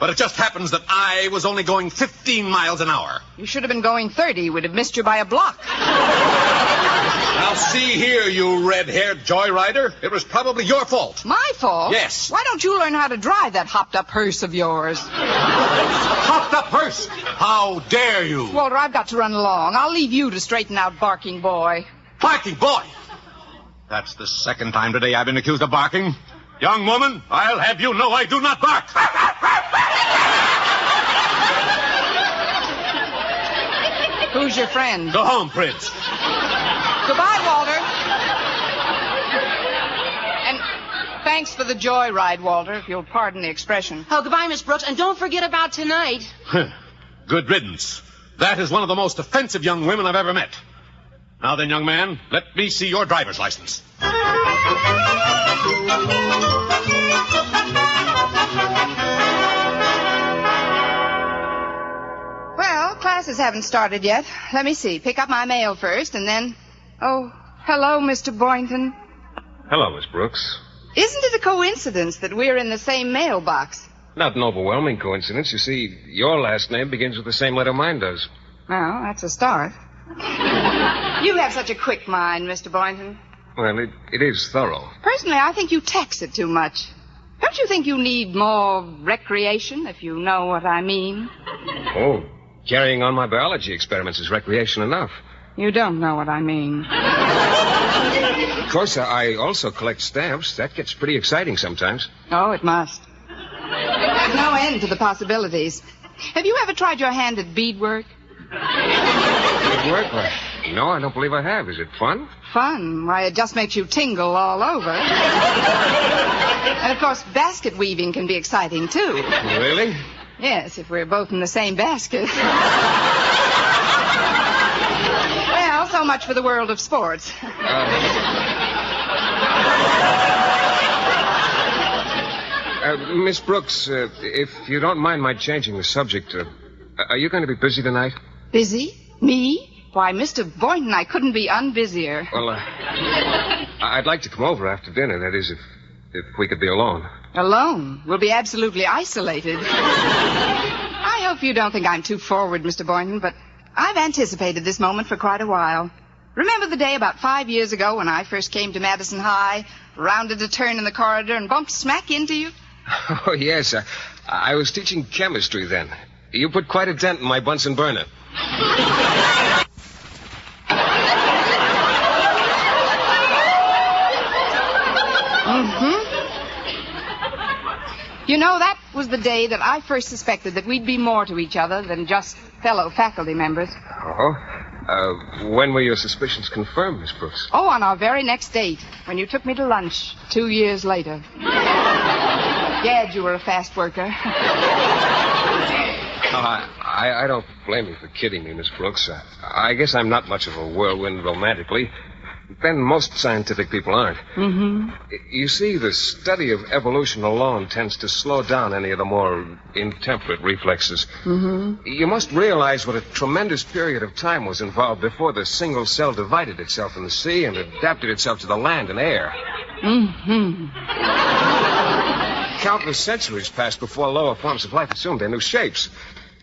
But it just happens that I was only going 15 miles an hour. You should have been going 30. We'd have missed you by a block. Now, see here, you red-haired joyrider. It was probably your fault. My fault? Yes. Why don't you learn how to drive that hopped-up hearse of yours? Hopped-up hearse? How dare you? Walter, I've got to run along. I'll leave you to straighten out Barking Boy. Barking Boy? That's the second time today I've been accused of barking. Young woman, I'll have you know I do not bark. Who's your friend? Go home, Prince. Goodbye, Walter. And thanks for the joyride, Walter, if you'll pardon the expression. Oh, goodbye, Miss Brooks, and don't forget about tonight. Good riddance. That is one of the most offensive young women I've ever met. Now then, young man, let me see your driver's license. Well, classes haven't started yet. Let me see. Pick up my mail first, and then... Oh, hello, Mr. Boynton. Hello, Miss Brooks. Isn't it a coincidence that we're in the same mailbox? Not an overwhelming coincidence. You see, your last name begins with the same letter mine does. Well, that's a start. You have such a quick mind, Mr. Boynton. Well, it is thorough. Personally, I think you tax it too much. Don't you think you need more recreation, if you know what I mean? Oh, carrying on my biology experiments is recreation enough. You don't know what I mean. Of course, I also collect stamps. That gets pretty exciting sometimes. Oh, it must. There's no end to the possibilities. Have you ever tried your hand at beadwork? Beadwork? Why, no, I don't believe I have. Is it fun? Fun? Why, it just makes you tingle all over. And, of course, basket weaving can be exciting, too. Really? Yes, if we're both in the same basket. Well, so much for the world of sports. Miss Brooks, if you don't mind my changing the subject, are you going to be busy tonight? Busy? Me? Why, Mr. Boynton, I couldn't be unbusier. Well, I'd like to come over after dinner. That is, if we could be alone. Alone? We'll be absolutely isolated. I hope you don't think I'm too forward, Mr. Boynton, but I've anticipated this moment for quite a while. Remember the day about 5 years ago when I first came to Madison High, rounded a turn in the corridor, and bumped smack into you? Oh, yes. I was teaching chemistry then. You put quite a dent in my Bunsen burner. You know, that was the day that I first suspected that we'd be more to each other than just fellow faculty members. Oh? When were your suspicions confirmed, Miss Brooks? Oh, on our very next date, when you took me to lunch 2 years later. Gad, you were a fast worker. I don't blame you for kidding me, Miss Brooks. I guess I'm not much of a whirlwind romantically. Then most scientific people aren't. Mm-hmm. You see, the study of evolution alone tends to slow down any of the more intemperate reflexes. Mm-hmm. You must realize what a tremendous period of time was involved before the single cell divided itself in the sea and adapted itself to the land and air. Mm-hmm. Countless centuries passed before lower forms of life assumed their new shapes.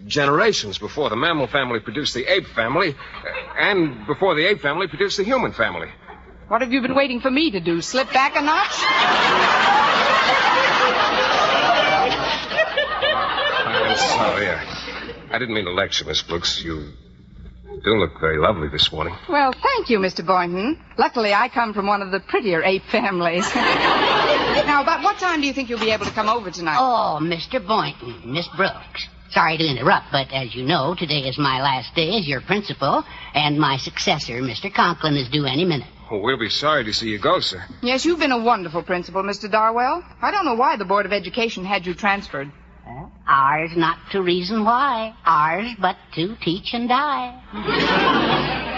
Generations before the mammal family produced the ape family, and before the ape family produced the human family. What have you been waiting for me to do? Slip back a notch? I'm sorry. I didn't mean to lecture, Miss Brooks. You do look very lovely this morning. Well, thank you, Mr. Boynton. Luckily, I come from one of the prettier ape families. Now, about what time do you think you'll be able to come over tonight? Oh, Mr. Boynton, Miss Brooks. Sorry to interrupt, but as you know, today is my last day as your principal, and my successor, Mr. Conklin, is due any minute. Oh, we'll be sorry to see you go, sir. Yes, you've been a wonderful principal, Mr. Darwell. I don't know why the Board of Education had you transferred. Ours not to reason why. Ours but to teach and die.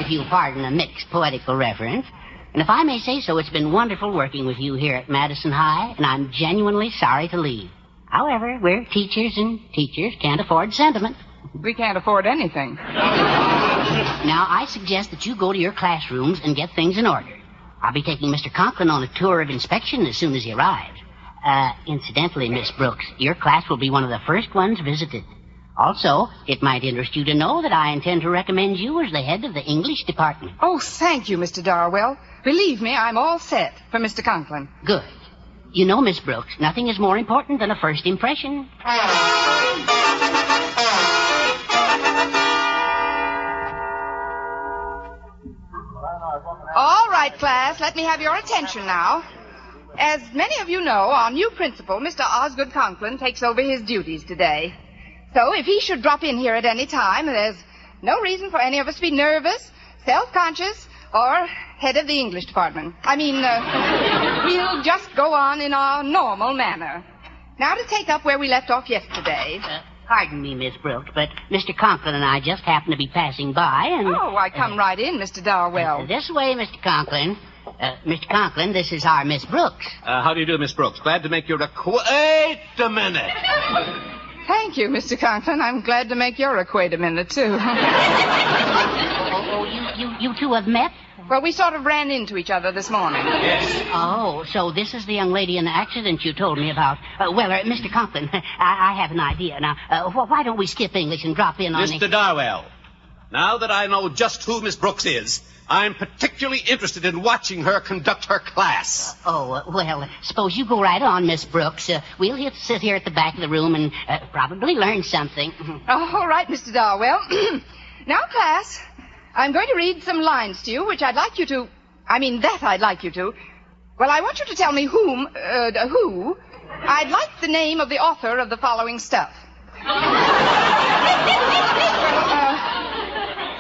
If you'll pardon a mixed poetical reference. And if I may say so, it's been wonderful working with you here at Madison High, and I'm genuinely sorry to leave. However, we're teachers, and teachers can't afford sentiment. We can't afford anything. Now, I suggest that you go to your classrooms and get things in order. I'll be taking Mr. Conklin on a tour of inspection as soon as he arrives. Incidentally, Miss Brooks, your class will be one of the first ones visited. Also, it might interest you to know that I intend to recommend you as the head of the English department. Oh, thank you, Mr. Darwell. Believe me, I'm all set for Mr. Conklin. Good. You know, Miss Brooks, nothing is more important than a first impression. All right, class, let me have your attention now. As many of you know, our new principal, Mr. Osgood Conklin, takes over his duties today. So if he should drop in here at any time, there's no reason for any of us to be nervous, self-conscious, or head of the English department. We'll just go on in our normal manner. Now to take up where we left off yesterday. Pardon me, Miss Brooks, but Mr. Conklin and I just happened to be passing by and... Oh, I come right in, Mr. Darwell. This way, Mr. Conklin. Mr. Conklin, this is our Miss Brooks. How do you do, Miss Brooks? Glad to make your Wait a minute. Thank you, Mr. Conklin. I'm glad to make your acquaintance, too. You two have met? Well, we sort of ran into each other this morning. Yes. Oh, so this is the young lady in the accident you told me about. Mr. Conklin, I have an idea. Now, why don't we skip English and drop in on... Mr. Darwell, now that I know just who Miss Brooks is, I'm particularly interested in watching her conduct her class. Suppose you go right on, Miss Brooks. We'll sit here at the back of the room and probably learn something. All right, Mr. Darwell. Now, class, I'm going to read some lines to you, which I'd like you to... I'd like you to... Well, I want you to tell me who... I'd like the name of the author of the following stuff.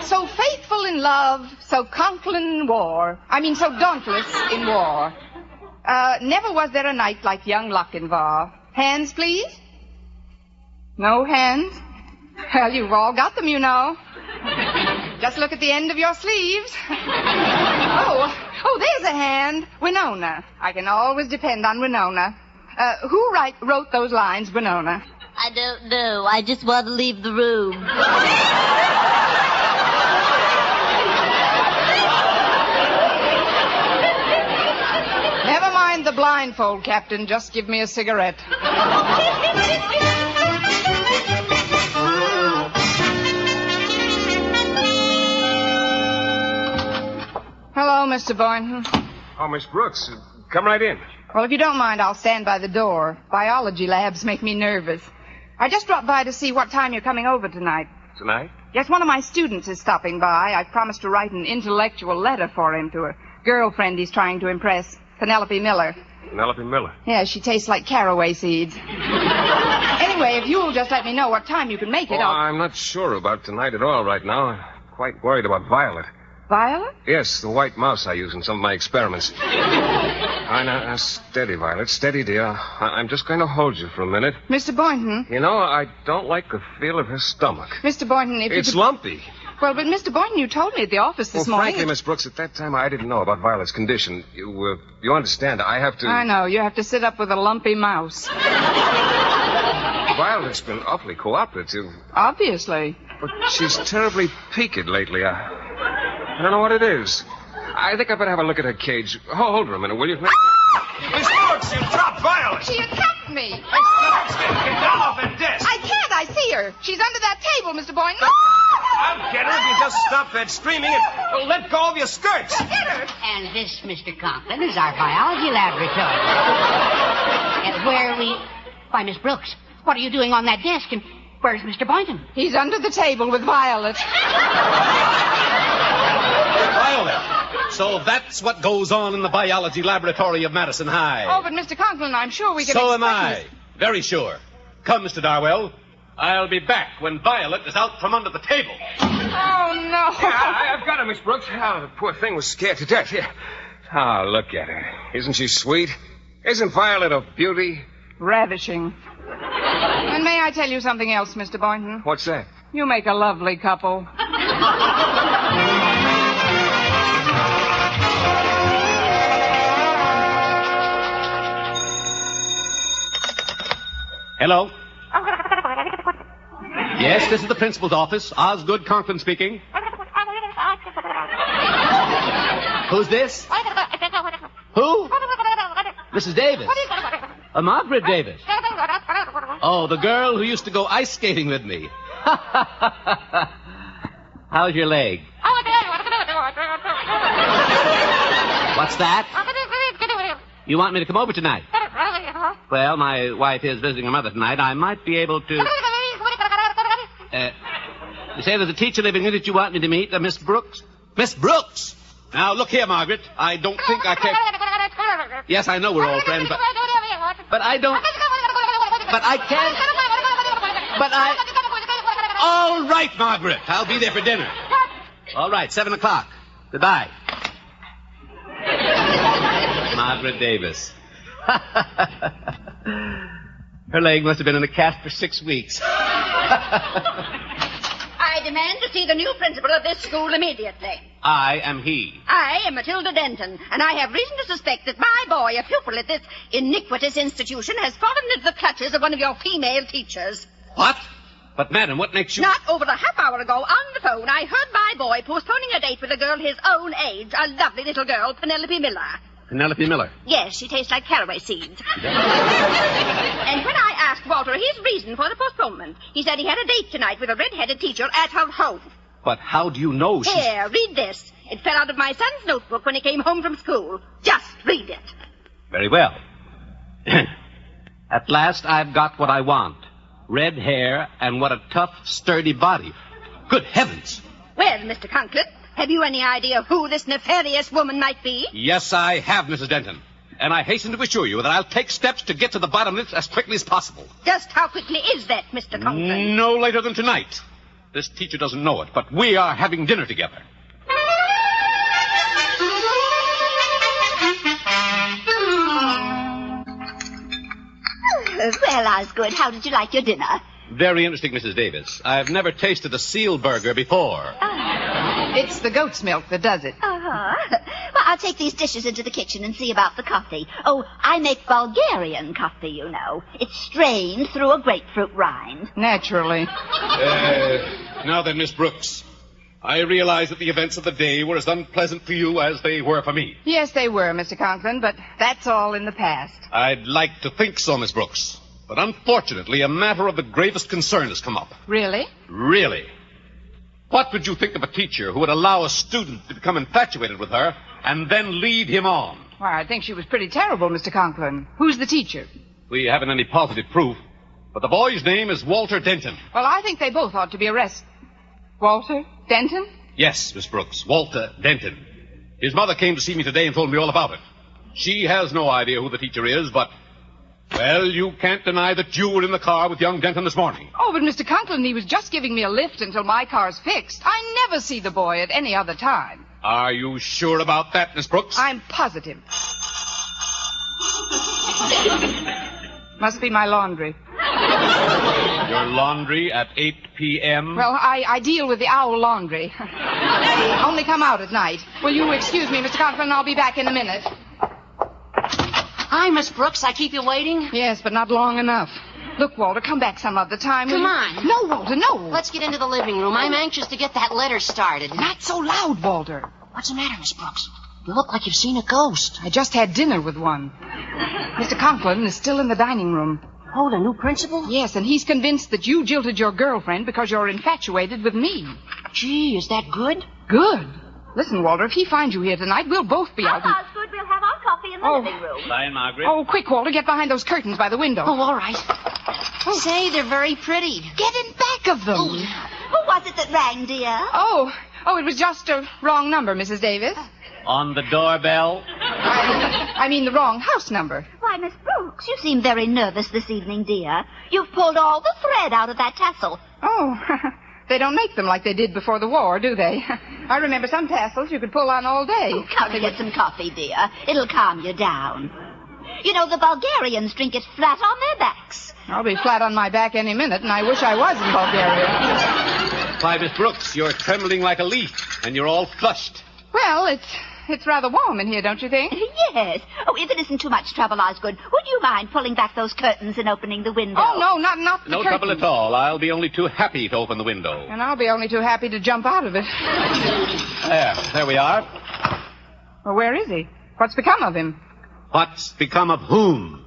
So faithful in love, so Conklin war. So dauntless in war. Never was there a knight like young Lochinvar. Hands, please? No hands? Well, you've all got them, you know. Just look at the end of your sleeves. Oh, there's a hand. Winona. I can always depend on Winona. Who wrote those lines, Winona? I don't know. I just want to leave the room. Never mind the blindfold, Captain. Just give me a cigarette. Hello, Mr. Boynton. Oh, Miss Brooks, come right in. Well, if you don't mind, I'll stand by the door. Biology labs make me nervous. I just dropped by to see what time you're coming over tonight. Tonight? Yes, one of my students is stopping by. I promised to write an intellectual letter for him to a girlfriend he's trying to impress, Penelope Miller. Penelope Miller? Yeah, she tastes like caraway seeds. Anyway, if you'll just let me know what time you can make it, I'm not sure about tonight at all right now. I'm quite worried about Violet. Violet? Yes, the white mouse I use in some of my experiments. Now, steady, Violet. Steady, dear. I'm just going to hold you for a minute. Mr. Boynton? You know, I don't like the feel of her stomach. Mr. Boynton, if It's lumpy. Well, but Mr. Boynton, you told me at the office this morning... frankly, Miss Brooks, at that time I didn't know about Violet's condition. You understand, I have to... I know. You have to sit up with a lumpy mouse. Violet's been awfully cooperative. Obviously. But she's terribly peaked lately. I don't know what it is. I think I better have a look at her cage. Hold her a minute, will you? Miss Brooks, you dropped Violet. She attacked me. Miss Brooks, get down off that desk. I can't. I see her. She's under that table, Mr. Boynton. I'll get her if you just stop that screaming and let go of your skirts. Get her. And this, Mr. Conklin, is our biology laboratory. Where we... Why, Miss Brooks, what are you doing on that desk? And where's Mr. Boynton? He's under the table with Violet. Violet. So that's what goes on in the biology laboratory of Madison High. Oh, but Mr. Conklin, I'm sure we can So am expect I. Very sure. Come, Mr. Darwell. I'll be back when Violet is out from under the table. Oh, no. Yeah, I've got her, Miss Brooks. Oh, the poor thing was scared to death. Here. Oh, look at her. Isn't she sweet? Isn't Violet a beauty? Ravishing. And may I tell you something else, Mr. Boynton? What's that? You make a lovely couple. Hello? Yes, this is the principal's office. Osgood Conklin speaking. Who's this? Who? Mrs. Davis. Margaret Davis. Oh, the girl who used to go ice skating with me. How's your leg? What's that? You want me to come over tonight? Well, my wife is visiting her mother tonight. I might be able to... you say there's a teacher living here that you want me to meet, Miss Brooks? Miss Brooks! Now, look here, Margaret. I don't think I can... Yes, I know we're all friends, but I don't... But I can't... But I... All right, Margaret. I'll be there for dinner. All right, 7 o'clock. Goodbye. Margaret Davis. Her leg must have been in a cast for 6 weeks. I demand to see the new principal of this school immediately. I am he. I am Matilda Denton, and I have reason to suspect that my boy, a pupil at this iniquitous institution, has fallen into the clutches of one of your female teachers. What? But, madam, what makes you... Not over a half hour ago, on the phone, I heard my boy postponing a date with a girl his own age, a lovely little girl, Penelope Miller. Penelope Miller. Yes, she tastes like caraway seeds. And when I asked Walter his reason for the postponement, he said he had a date tonight with a red-headed teacher at her home. But how do you know she's... Here, read this. It fell out of my son's notebook when he came home from school. Just read it. Very well. At last I've got what I want. Red hair and what a tough, sturdy body. Good heavens. Well, Mr. Conklin, have you any idea who this nefarious woman might be? Yes, I have, Mrs. Denton. And I hasten to assure you that I'll take steps to get to the bottom of this as quickly as possible. Just how quickly is that, Mr. Conklin? No later than tonight. This teacher doesn't know it, but we are having dinner together. Well, Osgood, how did you like your dinner? Very interesting, Mrs. Davis. I've never tasted a seal burger before. It's the goat's milk that does it. Uh-huh. Well, I'll take these dishes into the kitchen and see about the coffee. Oh, I make Bulgarian coffee, you know. It's strained through a grapefruit rind. Naturally. Now then, Miss Brooks, I realize that the events of the day were as unpleasant for you as they were for me. Yes, they were, Mr. Conklin, but that's all in the past. I'd like to think so, Miss Brooks. But unfortunately, a matter of the gravest concern has come up. Really? Really. What would you think of a teacher who would allow a student to become infatuated with her and then lead him on? Well, I think she was pretty terrible, Mr. Conklin. Who's the teacher? We haven't any positive proof, but the boy's name is Walter Denton. Well, I think they both ought to be arrested. Walter Denton? Yes, Miss Brooks, Walter Denton. His mother came to see me today and told me all about it. She has no idea who the teacher is, but... Well, you can't deny that you were in the car with young Denton this morning. Oh, but Mr. Conklin, he was just giving me a lift until my car's fixed. I never see the boy at any other time. Are you sure about that, Miss Brooks? I'm positive. Must be my laundry. Your laundry at 8 p.m.? Well, I deal with the owl laundry. They only come out at night. Will you excuse me, Mr. Conklin? I'll be back in a minute. Hi, Miss Brooks. I keep you waiting? Yes, but not long enough. Look, Walter, come back some other time. Come on. No, Walter, no. Let's get into the living room. I'm anxious to get that letter started. Not so loud, Walter. What's the matter, Miss Brooks? You look like you've seen a ghost. I just had dinner with one. Mr. Conklin is still in the dining room. Oh, the new principal? Yes, and he's convinced that you jilted your girlfriend because you're infatuated with me. Gee, is that good? Good. Listen, Walter, if he finds you here tonight, we'll both be out. Osgood, we'll have our coffee in the living room. Bye, Margaret. Oh, quick, Walter, get behind those curtains by the window. Oh, all right. Say, they're very pretty. Get in back of them. Who was it that rang, dear? Oh, it was just a wrong number, Mrs. Davis. On the doorbell? I mean the wrong house number. Why, Miss Brooks, you seem very nervous this evening, dear. You've pulled all the thread out of that tassel. Oh, they don't make them like they did before the war, do they? I remember some tassels you could pull on all day. Oh, come and get some coffee, dear. It'll calm you down. You know, the Bulgarians drink it flat on their backs. I'll be flat on my back any minute, and I wish I was in Bulgaria. Why, Miss Brooks, you're trembling like a leaf, and you're all flushed. Well, it's rather warm in here, don't you think? Yes. Oh, if it isn't too much trouble, Osgood, would you mind pulling back those curtains and opening the window? Oh, no, not the No curtains. trouble at all. I'll be only too happy to open the window. And I'll be only too happy to jump out of it. There we are. Well, where is he? What's become of him? What's become of whom?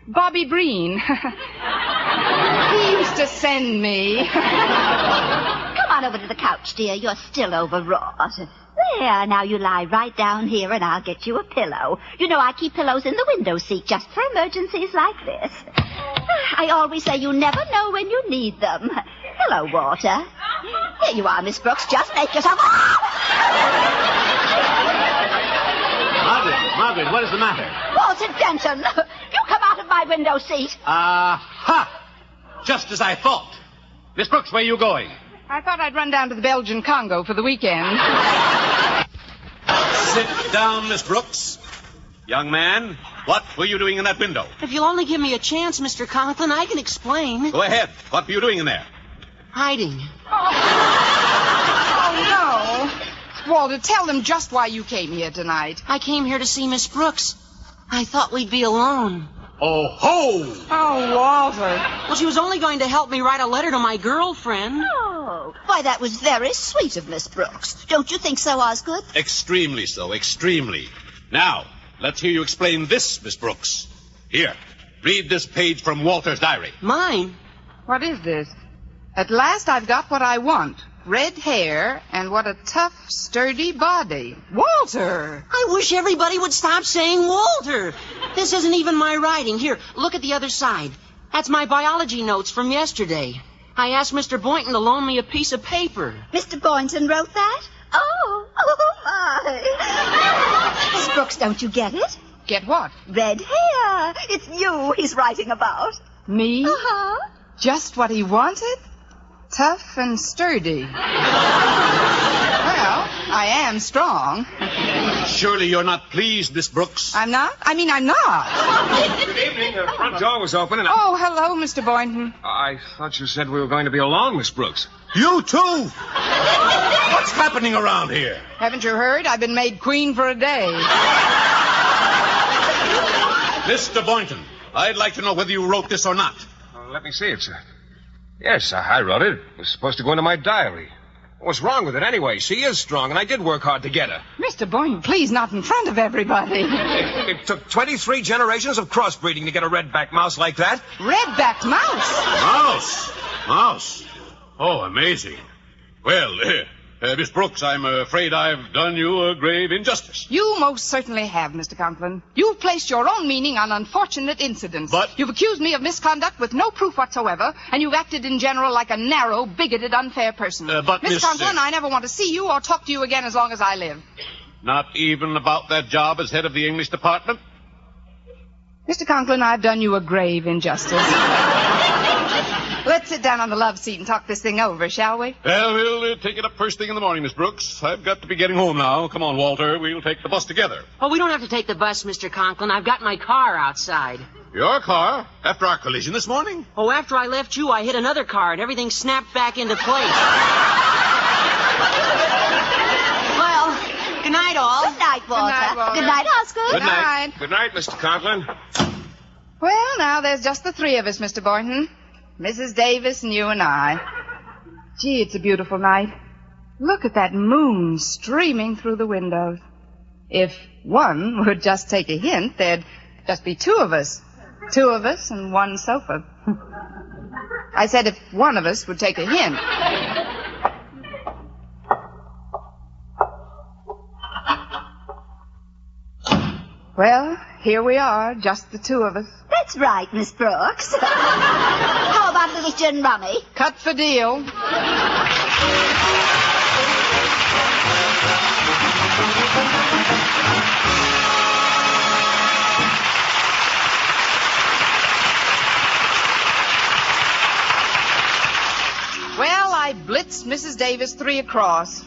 Bobby Breen. He used to send me. Come on over to the couch, dear. You're still overwrought. There, now you lie right down here and I'll get you a pillow. You know I keep pillows in the window seat just for emergencies like this. I always say you never know when you need them. Hello, Walter. Here you are, Miss Brooks. Just make yourself... Margaret, what is the matter? Walter Denton, you come out of my window seat. Ha! Just as I thought. Miss Brooks, where are you going? I thought I'd run down to the Belgian Congo for the weekend. Sit down, Miss Brooks. Young man, what were you doing in that window? If you'll only give me a chance, Mr. Conklin, I can explain. Go ahead. What were you doing in there? Hiding. Oh, no. Walter, tell them just why you came here tonight. I came here to see Miss Brooks. I thought we'd be alone. Oh, ho! Oh, Walter. Well, she was only going to help me write a letter to my girlfriend. Oh, why, that was very sweet of Miss Brooks. Don't you think so, Osgood? Extremely so, extremely. Now, let's hear you explain this, Miss Brooks. Here, read this page from Walter's diary. Mine? What is this? At last I've got what I want. Red hair, and what a tough, sturdy body. Walter! I wish everybody would stop saying Walter. This isn't even my writing. Here, look at the other side. That's my biology notes from yesterday. I asked Mr. Boynton to loan me a piece of paper. Mr. Boynton wrote that? Oh, my. Miss Brooks, don't you get it? Get what? Red hair. It's you he's writing about. Me? Uh-huh. Just what he wanted? Tough and sturdy. Well, I am strong. Surely you're not pleased, Miss Brooks. I'm not? I'm not. Good evening. The front door was open and Oh, hello, Mr. Boynton. I thought you said we were going to be alone, Miss Brooks. You too? What's happening around here? Haven't you heard? I've been made queen for a day. Mr. Boynton, I'd like to know whether you wrote this or not. Let me see it, sir. Yes, I wrote it. It was supposed to go into my diary. What's wrong with it anyway? She is strong, and I did work hard to get her. Mr. Boynton, please, not in front of everybody. It took 23 generations of crossbreeding to get a red-backed mouse like that. Red-backed mouse? Mouse? Oh, amazing. Well, Miss Brooks, I'm afraid I've done you a grave injustice. You most certainly have, Mr. Conklin. You've placed your own meaning on unfortunate incidents. But... You've accused me of misconduct with no proof whatsoever, and you've acted in general like a narrow, bigoted, unfair person. But Miss Conklin, I never want to see you or talk to you again as long as I live. Not even about that job as head of the English department? Mr. Conklin, I've done you a grave injustice. Let's sit down on the love seat and talk this thing over, shall we? Well, we'll take it up first thing in the morning, Miss Brooks. I've got to be getting home now. Come on, Walter. We'll take the bus together. Oh, we don't have to take the bus, Mr. Conklin. I've got my car outside. Your car? After our collision this morning? Oh, after I left you, I hit another car and everything snapped back into place. Well, good night, all. Good night, Walter. Good night, Osgood. Good night. Good night, Mr. Conklin. Well, now, there's just the three of us, Mr. Boynton. Mrs. Davis and you and I. Gee, it's a beautiful night. Look at that moon streaming through the windows. If one would just take a hint, there'd just be two of us. Two of us and one sofa. I said if one of us would take a hint. Well, here we are, just the two of us. That's right, Miss Brooks. How about a little gin rummy? Cut for deal. Well, I blitzed Mrs. Davis 3 across,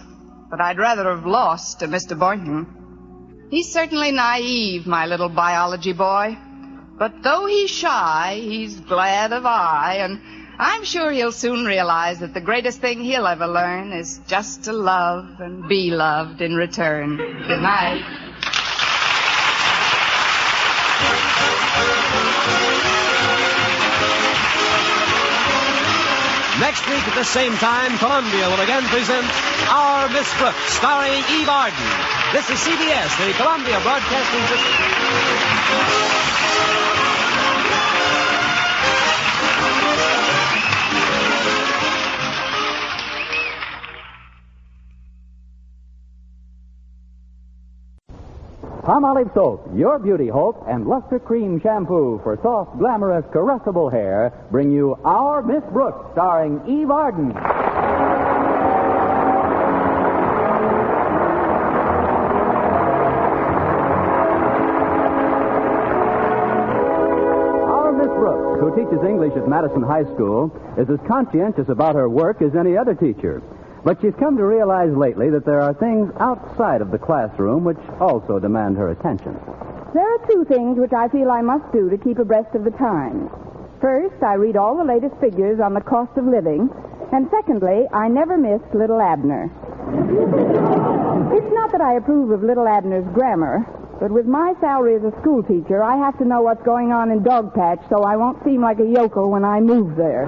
but I'd rather have lost to Mr. Boynton. He's certainly naive, my little biology boy. But though he's shy, he's glad of eye, and I'm sure he'll soon realize that the greatest thing he'll ever learn is just to love and be loved in return. Good night. Next week at the same time, Columbia will again present Our Miss Brooks, starring Eve Arden. This is CBS, the Columbia Broadcasting System. Palmolive Soap, your beauty hope, and Luster Cream Shampoo for soft, glamorous, caressable hair bring you Our Miss Brooks, starring Eve Arden. Our Miss Brooks, who teaches English at Madison High School, is as conscientious about her work as any other teacher. But she's come to realize lately that there are things outside of the classroom which also demand her attention. There are two things which I feel I must do to keep abreast of the times. First, I read all the latest figures on the cost of living. And secondly, I never miss Little Abner. It's not that I approve of Little Abner's grammar, but with my salary as a school teacher, I have to know what's going on in Dogpatch so I won't seem like a yokel when I move there.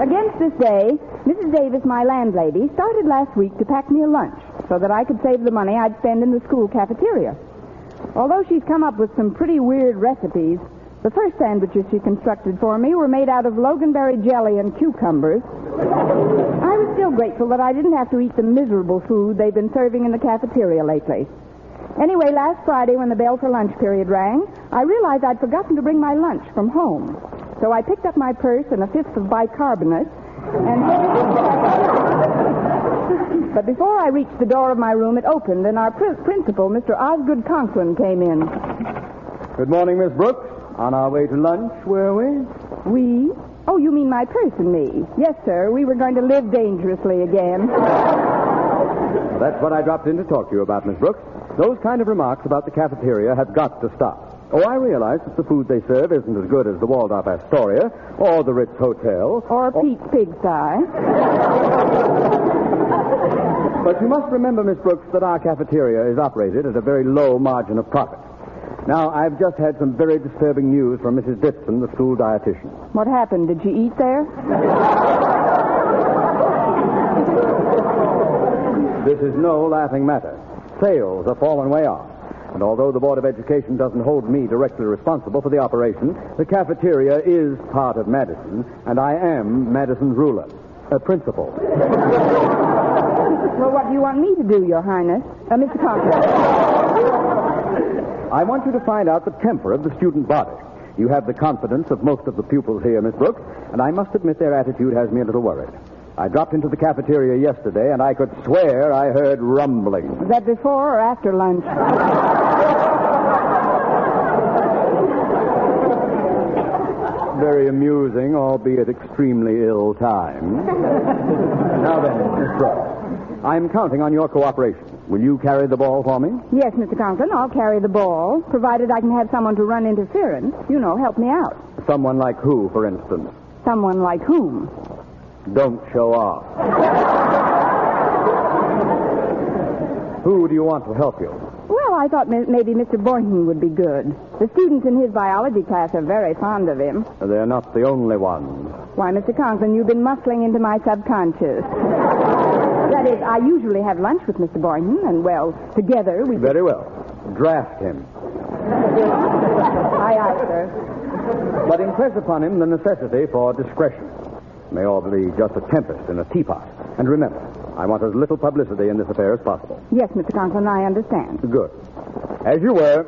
Against this day, Mrs. Davis, my landlady, started last week to pack me a lunch so that I could save the money I'd spend in the school cafeteria. Although she's come up with some pretty weird recipes, the first sandwiches she constructed for me were made out of loganberry jelly and cucumbers. I was still grateful that I didn't have to eat the miserable food they've been serving in the cafeteria lately. Anyway, last Friday when the bell for lunch period rang, I realized I'd forgotten to bring my lunch from home. So I picked up my purse and a fifth of bicarbonate and... But before I reached the door of my room, it opened, and our principal, Mr. Osgood Conklin, came in. Good morning, Miss Brooks. On our way to lunch, were we? We? Oh, you mean my purse and me? Yes, sir. We were going to live dangerously again. That's what I dropped in to talk to you about, Miss Brooks. Those kind of remarks about the cafeteria have got to stop. Oh, I realize that the food they serve isn't as good as the Waldorf Astoria or the Ritz Hotel. Or Pete's Pigsty. But you must remember, Miss Brooks, that our cafeteria is operated at a very low margin of profit. Now, I've just had some very disturbing news from Mrs. Dixon, the school dietitian. What happened? Did she eat there? This is no laughing matter. Sales are falling way off. And although the Board of Education doesn't hold me directly responsible for the operation, the cafeteria is part of Madison, and I am Madison's ruler, principal. Well, what do you want me to do, Your Highness? Mr. Conklin. I want you to find out the temper of the student body. You have the confidence of most of the pupils here, Miss Brooks, and I must admit their attitude has me a little worried. I dropped into the cafeteria yesterday, and I could swear I heard rumbling. Was that before or after lunch? Very amusing, albeit extremely ill-timed. Now then, Miss Brooks, I'm counting on your cooperation. Will you carry the ball for me? Yes, Mr. Conklin, I'll carry the ball, provided I can have someone to run interference. You know, help me out. Someone like who, for instance? Someone like whom? Don't show off. Who do you want to help you? Well, I thought maybe Mr. Boynton would be good. The students in his biology class are very fond of him. They're not the only ones. Why, Mr. Conklin, you've been muscling into my subconscious. That is, I usually have lunch with Mr. Boynton, and, well, together we... Very well. Draft him. Aye, aye, sir. But impress upon him the necessity for discretion. May all be just a tempest in a teapot. And remember, I want as little publicity in this affair as possible. Yes, Mr. Conklin, I understand. Good. As you were.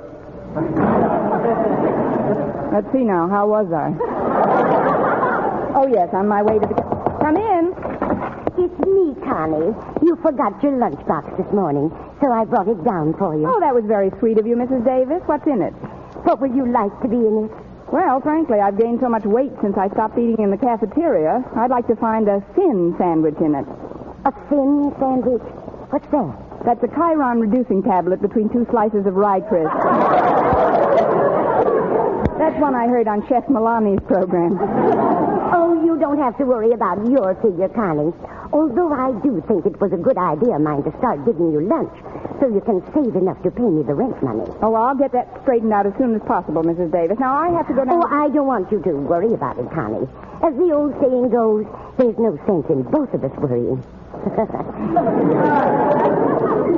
Let's see now, how was I? Oh, yes, on my way to the... Come in. It's me, Connie. You forgot your lunchbox this morning, so I brought it down for you. Oh, that was very sweet of you, Mrs. Davis. What's in it? What would you like to be in it? Well, frankly, I've gained so much weight since I stopped eating in the cafeteria. I'd like to find a thin sandwich in it. A thin sandwich? What's that? That's a Chiron reducing tablet between two slices of rye crisp. That's one I heard on Chef Milani's program. Oh, you don't have to worry about your figure, Connie. Although I do think it was a good idea of mine to start giving you lunch so you can save enough to pay me the rent money. Oh, I'll get that straightened out as soon as possible, Mrs. Davis. Now, I have to go down... Oh, I don't want you to worry about it, Connie. As the old saying goes, there's no sense in both of us worrying.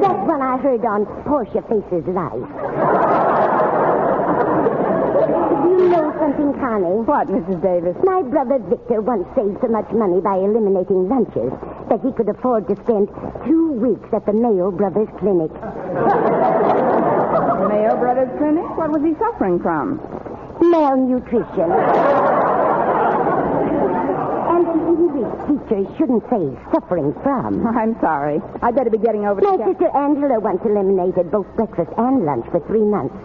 That's what I heard on Portia Faces Life. Do you know something, Connie? What, Mrs. Davis? My brother Victor once saved so much money by eliminating lunches that he could afford to spend 2 weeks at the Mayo Brothers Clinic. Mayo Brothers Clinic? What was he suffering from? Malnutrition. And an English teacher shouldn't say suffering from. I'm sorry. I'd better be getting over to... My sister Angela once eliminated both breakfast and lunch for 3 months.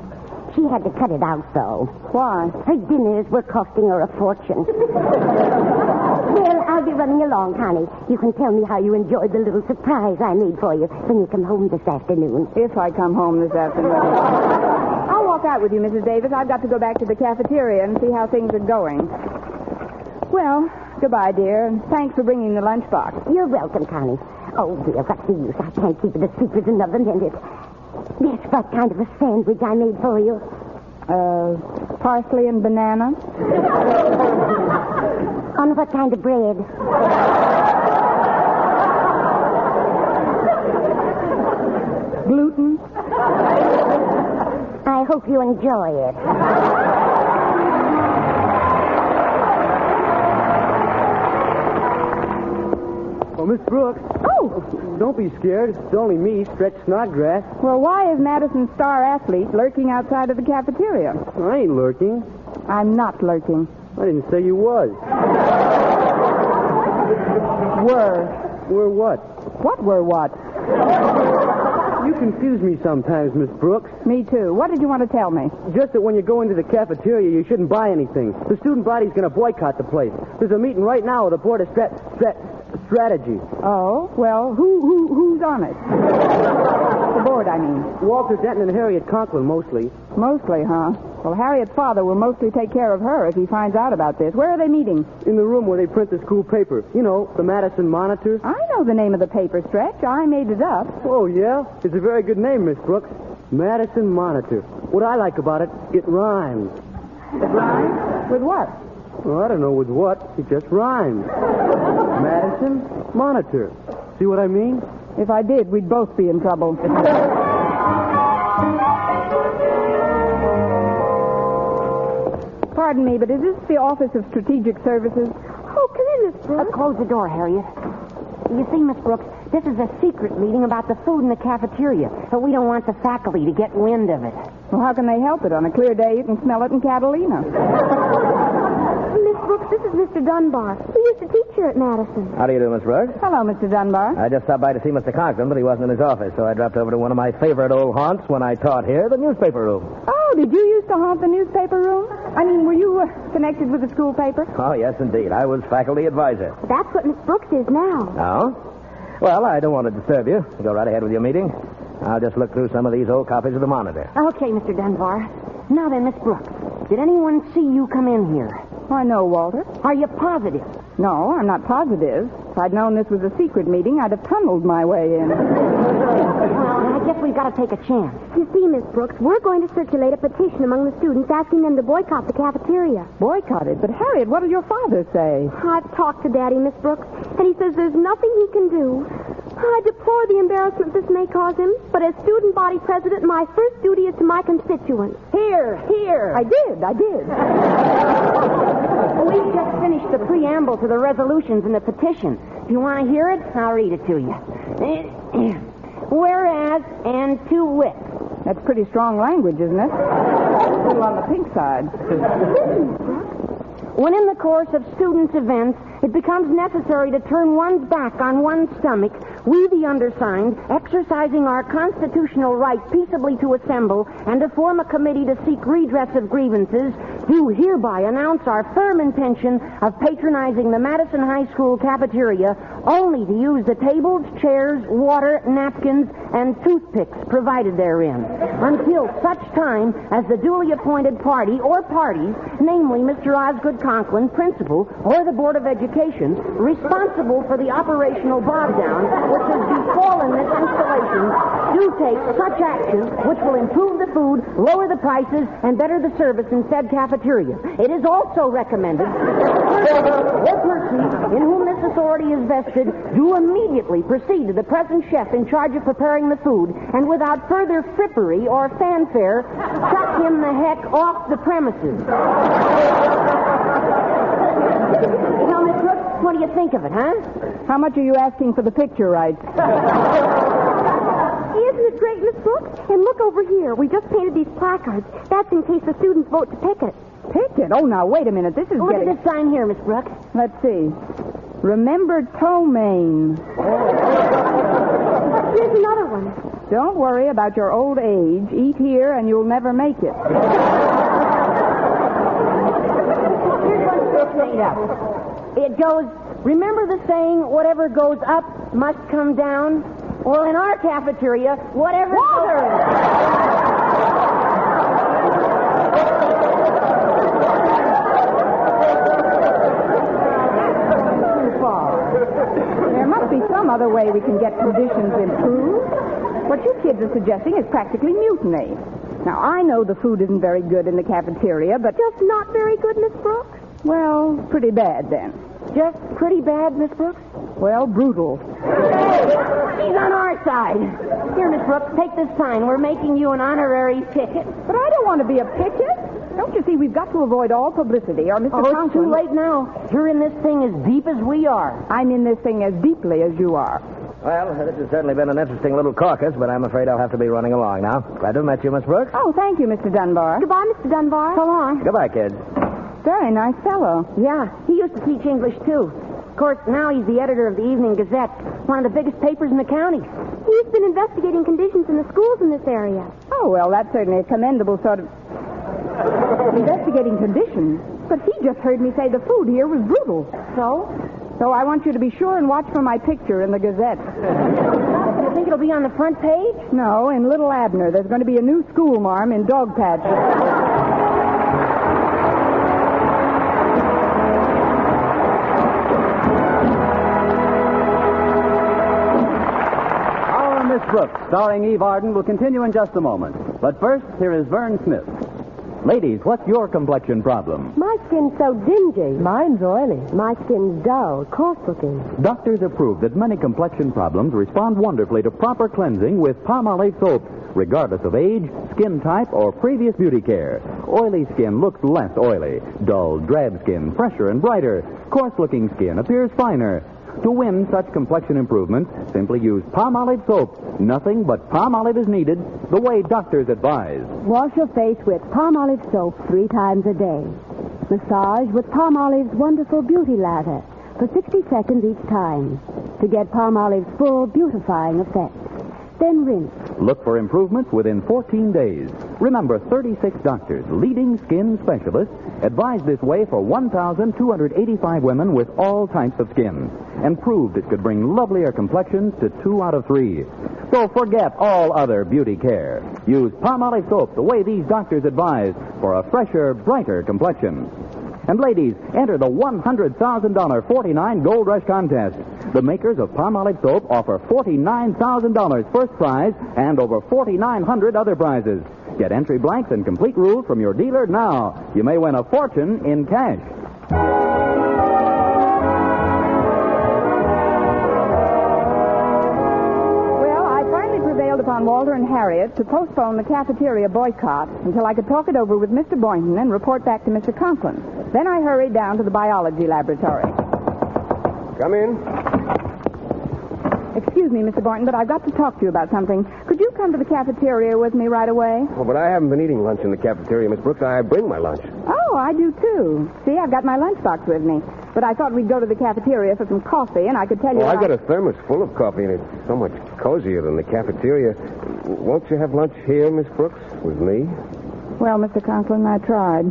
She had to cut it out, though. Why? Her dinners were costing her a fortune. Well, I'll be running along, Connie. You can tell me how you enjoyed the little surprise I made for you when you come home this afternoon. If I come home this afternoon. I'll walk out with you, Mrs. Davis. I've got to go back to the cafeteria and see how things are going. Well, goodbye, dear, and thanks for bringing the lunchbox. You're welcome, Connie. Oh, dear, what's the use? I can't keep it a secret another minute. Guess what kind of a sandwich I made for you? Parsley and banana. On what kind of bread? Gluten. I hope you enjoy it. Oh, Miss Brooks. Oh! Don't be scared. It's only me, Stretch Snodgrass. Well, why is Madison's star athlete lurking outside of the cafeteria? I ain't lurking. I'm not lurking. I didn't say you was. Were. Were what? What were what? You confuse me sometimes, Miss Brooks. Me too. What did you want to tell me? Just that when you go into the cafeteria, you shouldn't buy anything. The student body's going to boycott the place. There's a meeting right now with the Board of Strategy. Oh? Well, who's on it? The board, I mean. Walter Denton and Harriet Conklin, mostly. Mostly, huh? Well, Harriet's father will mostly take care of her if he finds out about this. Where are they meeting? In the room where they print the school paper. You know, the Madison Monitor. I know the name of the paper, Stretch. I made it up. Oh, yeah? It's a very good name, Miss Brooks. Madison Monitor. What I like about it, it rhymes. It rhymes? With what? Well, I don't know with what. It just rhymes. Madison Monitor. See what I mean? If I did, we'd both be in trouble. Pardon me, but is this the Office of Strategic Services? Oh, come in, Miss Brooks. Close the door, Harriet. You see, Miss Brooks, this is a secret meeting about the food in the cafeteria, but we don't want the faculty to get wind of it. Well, how can they help it? On a clear day, you can smell it in Catalina. Miss Brooks, this is Mr. Dunbar. He used to teach here at Madison. How do you do, Miss Brooks? Hello, Mr. Dunbar. I just stopped by to see Mr. Conklin, but he wasn't in his office, so I dropped over to one of my favorite old haunts when I taught here, the newspaper room. Oh, did you used to haunt the newspaper room? I mean, were you connected with the school paper? Oh, yes, indeed. I was faculty advisor. That's what Miss Brooks is now. Oh? Well, I don't want to disturb you. Go right ahead with your meeting. I'll just look through some of these old copies of the Monitor. Okay, Mr. Dunbar. Now then, Miss Brooks, did anyone see you come in here? I know, Walter. Are you positive? No, I'm not positive. If I'd known this was a secret meeting, I'd have tunneled my way in. Well, I guess we've got to take a chance. You see, Miss Brooks, we're going to circulate a petition among the students asking them to boycott the cafeteria. Boycott it? But, Harriet, what did your father say? I've talked to Daddy, Miss Brooks, and he says there's nothing he can do. I deplore the embarrassment this may cause him, but as student body president, my first duty is to my constituents. Here. I did. We've just finished the preamble to the resolutions and the petition. If you want to hear it, I'll read it to you. Whereas and to wit. That's pretty strong language, isn't it? A little on the pink side. When in the course of students' events, it becomes necessary to turn one's back on one's stomach, we, the undersigned, exercising our constitutional right peaceably to assemble and to form a committee to seek redress of grievances, do hereby announce our firm intention of patronizing the Madison High School cafeteria only to use the tables, chairs, water, napkins, and toothpicks provided therein, until such time as the duly appointed party or parties, namely Mr. Osgood Conklin, principal, or the Board of Education, responsible for the operational bog-down which has befallen this installation, do take such action which will improve the food, lower the prices, and better the service in said cafeteria. It is also recommended that the person in whom this authority is vested do immediately proceed to the present chef in charge of preparing the food, and without further frippery or fanfare, chuck him the heck off the premises. Now, Miss Brooks, what do you think of it, huh? How much are you asking for the picture rights? Isn't it great, Miss Brooks? And look over here. We just painted these placards. That's in case the students vote to picket. Picket? Oh, now, wait a minute. This is Look getting... at this sign here, Miss Brooks. Let's see. Remember Ptomaine. Here's another one. Don't worry about your old age. Eat here and you'll never make it. Here's one Brooks made up. It goes, remember the saying, whatever goes up must come down? Well, in our cafeteria, whatever goes... There must be some other way we can get conditions improved. What you kids are suggesting is practically mutiny. Now, I know the food isn't very good in the cafeteria, but... Just not very good, Miss Brooks? Well, pretty bad, then. Just pretty bad, Miss Brooks? Well, brutal. He's on our side. Here, Miss Brooks, take this sign. We're making you an honorary picket. But I don't want to be a picket. Don't you see, we've got to avoid all publicity, or Mr. Conklin... it's too late now. You're in this thing as deep as we are. I'm in this thing as deeply as you are. Well, this has certainly been an interesting little caucus, but I'm afraid I'll have to be running along now. Glad to have met you, Miss Brooks. Oh, thank you, Mr. Dunbar. Goodbye, Mr. Dunbar. So long. Goodbye, kids. Very nice fellow. Yeah, he used to teach English, too. Of course, now he's the editor of the Evening Gazette, one of the biggest papers in the county. He's been investigating conditions in the schools in this area. Oh, well, that's certainly a commendable sort of... investigating conditions. But he just heard me say the food here was brutal. So? So I want you to be sure and watch for my picture in the Gazette. You think it'll be on the front page? No, in Little Abner. There's going to be a new school marm in dog patches. Our Miss Brooks, starring Eve Arden, will continue in just a moment. But first, here is Vern Smith. Ladies, what's your complexion problem? My skin's so dingy. Mine's oily. My skin's dull, coarse-looking. Doctors have proved that many complexion problems respond wonderfully to proper cleansing with Palmolive soap, regardless of age, skin type, or previous beauty care. Oily skin looks less oily. Dull, drab skin, fresher and brighter. Coarse-looking skin appears finer. To win such complexion improvements, simply use Palmolive soap. Nothing but Palmolive is needed, the way doctors advise. Wash your face with Palmolive soap 3 times a day. Massage with Palmolive's wonderful beauty lather for 60 seconds each time to get Palmolive's full beautifying effect. Then rinse. Look for improvements within 14 days. Remember, 36 doctors, leading skin specialists, advised this way for 1,285 women with all types of skin, and proved it could bring lovelier complexions to 2 out of 3. So forget all other beauty care. Use Palmolive soap the way these doctors advise for a fresher, brighter complexion. And ladies, enter the $100,000 49 Gold Rush contest. The makers of Palmolive soap offer $49,000 first prize and over 4,900 other prizes. Get entry blanks and complete rules from your dealer now. You may win a fortune in cash. Upon Walter and Harriet to postpone the cafeteria boycott until I could talk it over with Mr. Boynton and report back to Mr. Conklin. Then I hurried down to the biology laboratory. Come in. Excuse me, Mr. Boynton, but I've got to talk to you about something. Could you come to the cafeteria with me right away? Oh, but I haven't been eating lunch in the cafeteria, Miss Brooks. I bring my lunch. Oh, I do too. See, I've got my lunchbox with me. But I thought we'd go to the cafeteria for some coffee, and I could tell you... I've got a thermos full of coffee, and it's so much cozier than the cafeteria. Won't you have lunch here, Miss Brooks, with me? Well, Mr. Conklin, I tried.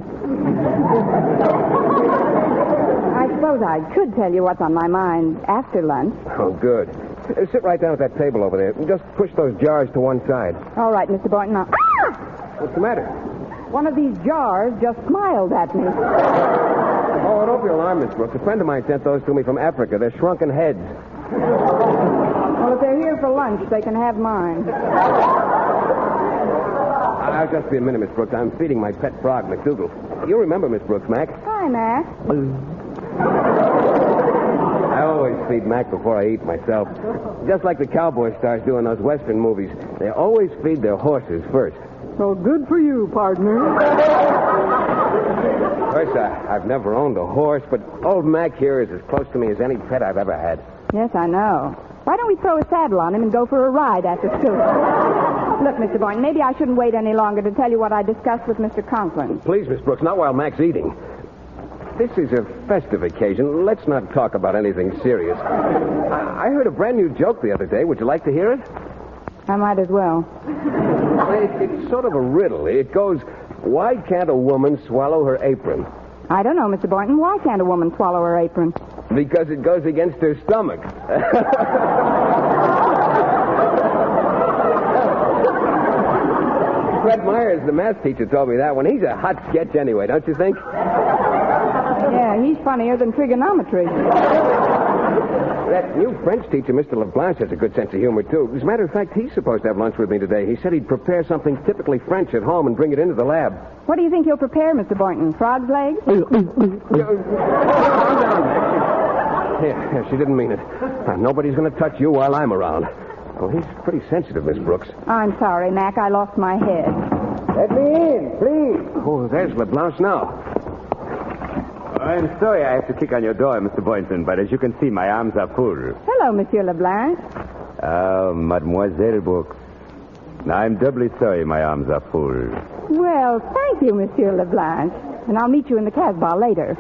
I suppose I could tell you what's on my mind after lunch. Oh, good. Sit right down at that table over there. Just push those jars to one side. All right, Mr. Boynton. What's the matter? One of these jars just smiled at me. Oh, don't be alarmed, Miss Brooks. A friend of mine sent those to me from Africa. They're shrunken heads. Well, if they're here for lunch, they can have mine. I'll just be a minute, Miss Brooks. I'm feeding my pet frog, McDougal. You remember Miss Brooks, Mac? Hi, Mac. I always feed Mac before I eat myself. Just like the cowboy stars do in those Western movies. They always feed their horses first. Well, good for you, partner. Of course, I've never owned a horse, but old Mac here is as close to me as any pet I've ever had. Yes, I know. Why don't we throw a saddle on him and go for a ride after school? Look, Mr. Boynton, maybe I shouldn't wait any longer to tell you what I discussed with Mr. Conklin. Please, Miss Brooks, not while Mac's eating. This is a festive occasion. Let's not talk about anything serious. I heard a brand new joke the other day. Would you like to hear it? I might as well. It's sort of a riddle. It goes, why can't a woman swallow her apron? I don't know, Mr. Boynton. Why can't a woman swallow her apron? Because it goes against her stomach. Fred Myers, the math teacher, told me that one. He's a hot sketch anyway, don't you think? Yeah, he's funnier than trigonometry. That new French teacher, Mr. LeBlanc, has a good sense of humor, too. As a matter of fact, he's supposed to have lunch with me today. He said he'd prepare something typically French at home and bring it into the lab. What do you think he'll prepare, Mr. Boynton? Frog's legs? Yeah, she didn't mean it. Nobody's going to touch you while I'm around. Well, he's pretty sensitive, Miss Brooks. I'm sorry, Mac. I lost my head. Let me in, please. Oh, there's LeBlanc now. I'm sorry I have to kick on your door, Mr. Boynton, but as you can see, my arms are full. Hello, Monsieur LeBlanc. Oh, Mademoiselle Brooks. I'm doubly sorry my arms are full. Well, thank you, Monsieur LeBlanc. And I'll meet you in the Casbah later.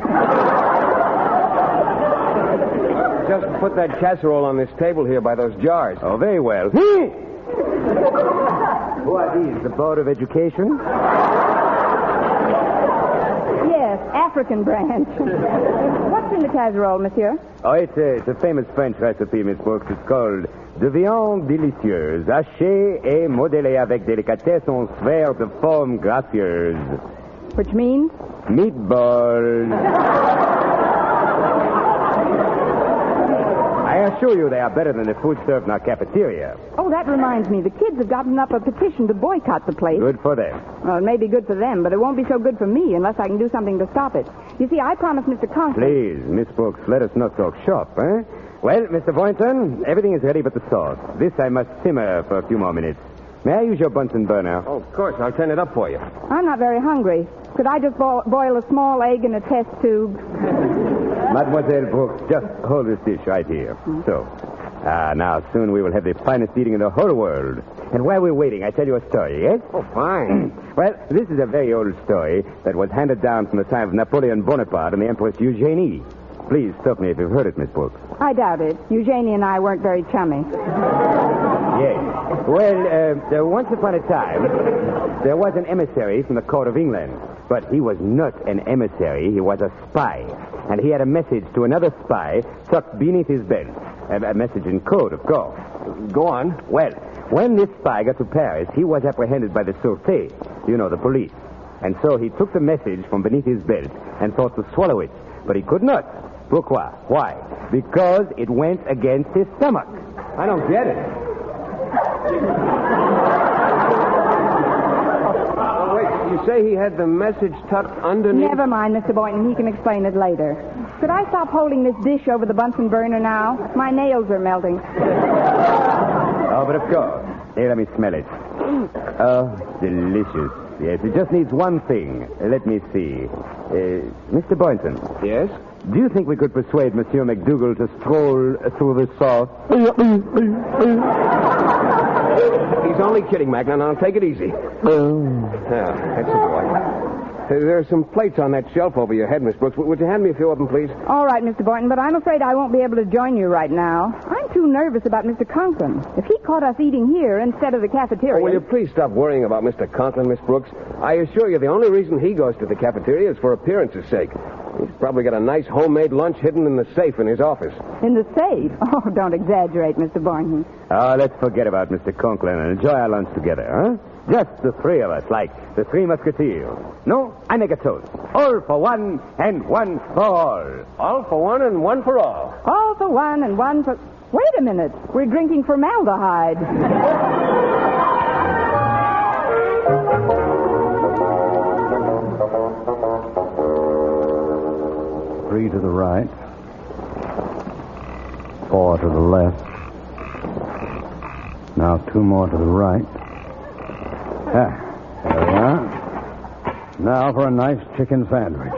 Just put that casserole on this table here by those jars. Oh, very well. Who are these, the Board of Education? Yes, African branch. What's in the casserole, monsieur? Oh, it's a famous French recipe, Miss Brooks. It's called de viande délicieuse, hachée et modelée avec délicatesse en sphères de forme gracieuse. Which means? Meatballs. I assure you they are better than the food served in our cafeteria. Oh, that reminds me. The kids have gotten up a petition to boycott the place. Good for them. Well, it may be good for them, but it won't be so good for me unless I can do something to stop it. You see, I promised Mr. Conklin... Please, Miss Brooks, let us not talk shop, eh? Well, Mr. Boynton, everything is ready but the sauce. This I must simmer for a few more minutes. May I use your Bunsen burner? Oh, of course. I'll turn it up for you. I'm not very hungry. Could I just boil a small egg in a test tube? Mademoiselle Brooks, just hold this dish right here. So. Now, soon we will have the finest eating in the whole world. And while we're waiting, I tell you a story, yes? Oh, fine. Well, this is a very old story that was handed down from the time of Napoleon Bonaparte and the Empress Eugenie. Please stop me if you've heard it, Miss Brooks. I doubt it. Eugenie and I weren't very chummy. Yes. Well, once upon a time, there was an emissary from the court of England. But he was not an emissary. He was a spy. And he had a message to another spy tucked beneath his belt. A message in code, of course. Go on. Well, when this spy got to Paris, he was apprehended by the Sûreté, the police. And so he took the message from beneath his belt and thought to swallow it. But he could not. Pourquoi? Why? Because it went against his stomach. I don't get it. Wait, you say he had the message tucked underneath? Never mind, Mr. Boynton. He can explain it later. Could I stop holding this dish over the Bunsen burner now? My nails are melting. Oh, but of course. Here, let me smell it. Oh, delicious. Yes, it just needs one thing. Let me see. Mr. Boynton. Yes? Do you think we could persuade Monsieur McDougal to stroll through the sauce? He's only kidding, Mac. Now, take it easy. That's a boy. There are some plates on that shelf over your head, Miss Brooks. Would you hand me a few of them, please? All right, Mr. Boynton, but I'm afraid I won't be able to join you right now. I'm too nervous about Mr. Conklin. If he caught us eating here instead of the cafeteria... Oh, will you please stop worrying about Mr. Conklin, Miss Brooks? I assure you the only reason he goes to the cafeteria is for appearance's sake. He's probably got a nice homemade lunch hidden in the safe in his office. In the safe? Oh, don't exaggerate, Mr. Boynton. Let's forget about Mr. Conklin and enjoy our lunch together, huh? Just the three of us, like the Three Musketeers. No, I make a toast. All for one and one for all. All for one and one for all. All for one and one for... Wait a minute. We're drinking formaldehyde. 3 to the right. 4 to the left. Now 2 more to the right. There we are. Now for a nice chicken sandwich.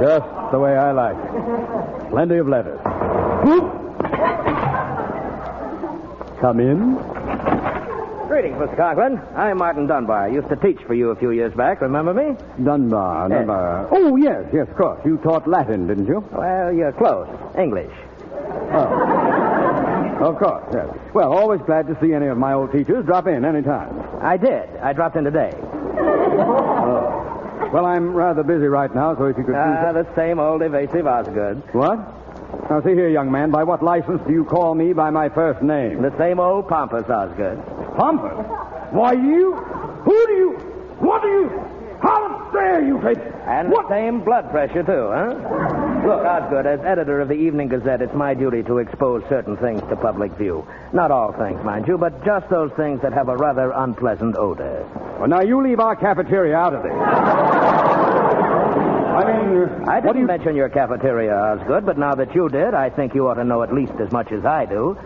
Just the way I like it. Plenty of lettuce. Come in. Greetings, Mr. Conklin. I'm Martin Dunbar. I used to teach for you a few years back. Remember me? Dunbar. Oh, yes, of course. You taught Latin, didn't you? Well, you're close. English. Oh. Of course, yes. Well, always glad to see any of my old teachers. Drop in any time. I did. I dropped in today. Oh. Well, I'm rather busy right now, so if you could... The same old evasive Osgood. What? Now, see here, young man. By what license do you call me by my first name? The same old pompous Osgood. Pompous? Why, you? Who do you... What do you... How dare you take... And what? The same blood pressure, too, huh? Look, Osgood, as editor of the Evening Gazette, it's my duty to expose certain things to public view. Not all things, mind you, but just those things that have a rather unpleasant odor. Well, now, you leave our cafeteria out of this. I didn't mention your cafeteria, Osgood, but now that you did, I think you ought to know at least as much as I do.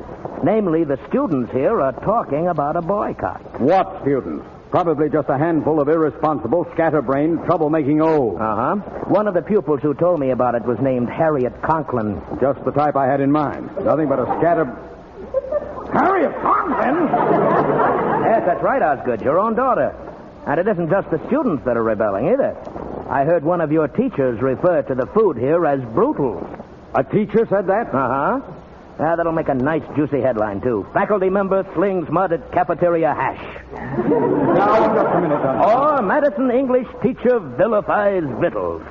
Namely, the students here are talking about a boycott. What students? Probably just a handful of irresponsible, scatterbrained, troublemaking olds. Uh-huh. One of the pupils who told me about it was named Harriet Conklin. Just the type I had in mind. Nothing but a Harriet Conklin? Yes, that's right, Osgood. Your own daughter. And it isn't just the students that are rebelling, either. I heard one of your teachers refer to the food here as brutal. A teacher said that? Uh-huh. That'll make a nice, juicy headline, too. Faculty member slings mud at cafeteria hash. Now, just a minute, Or Madison English teacher vilifies victuals.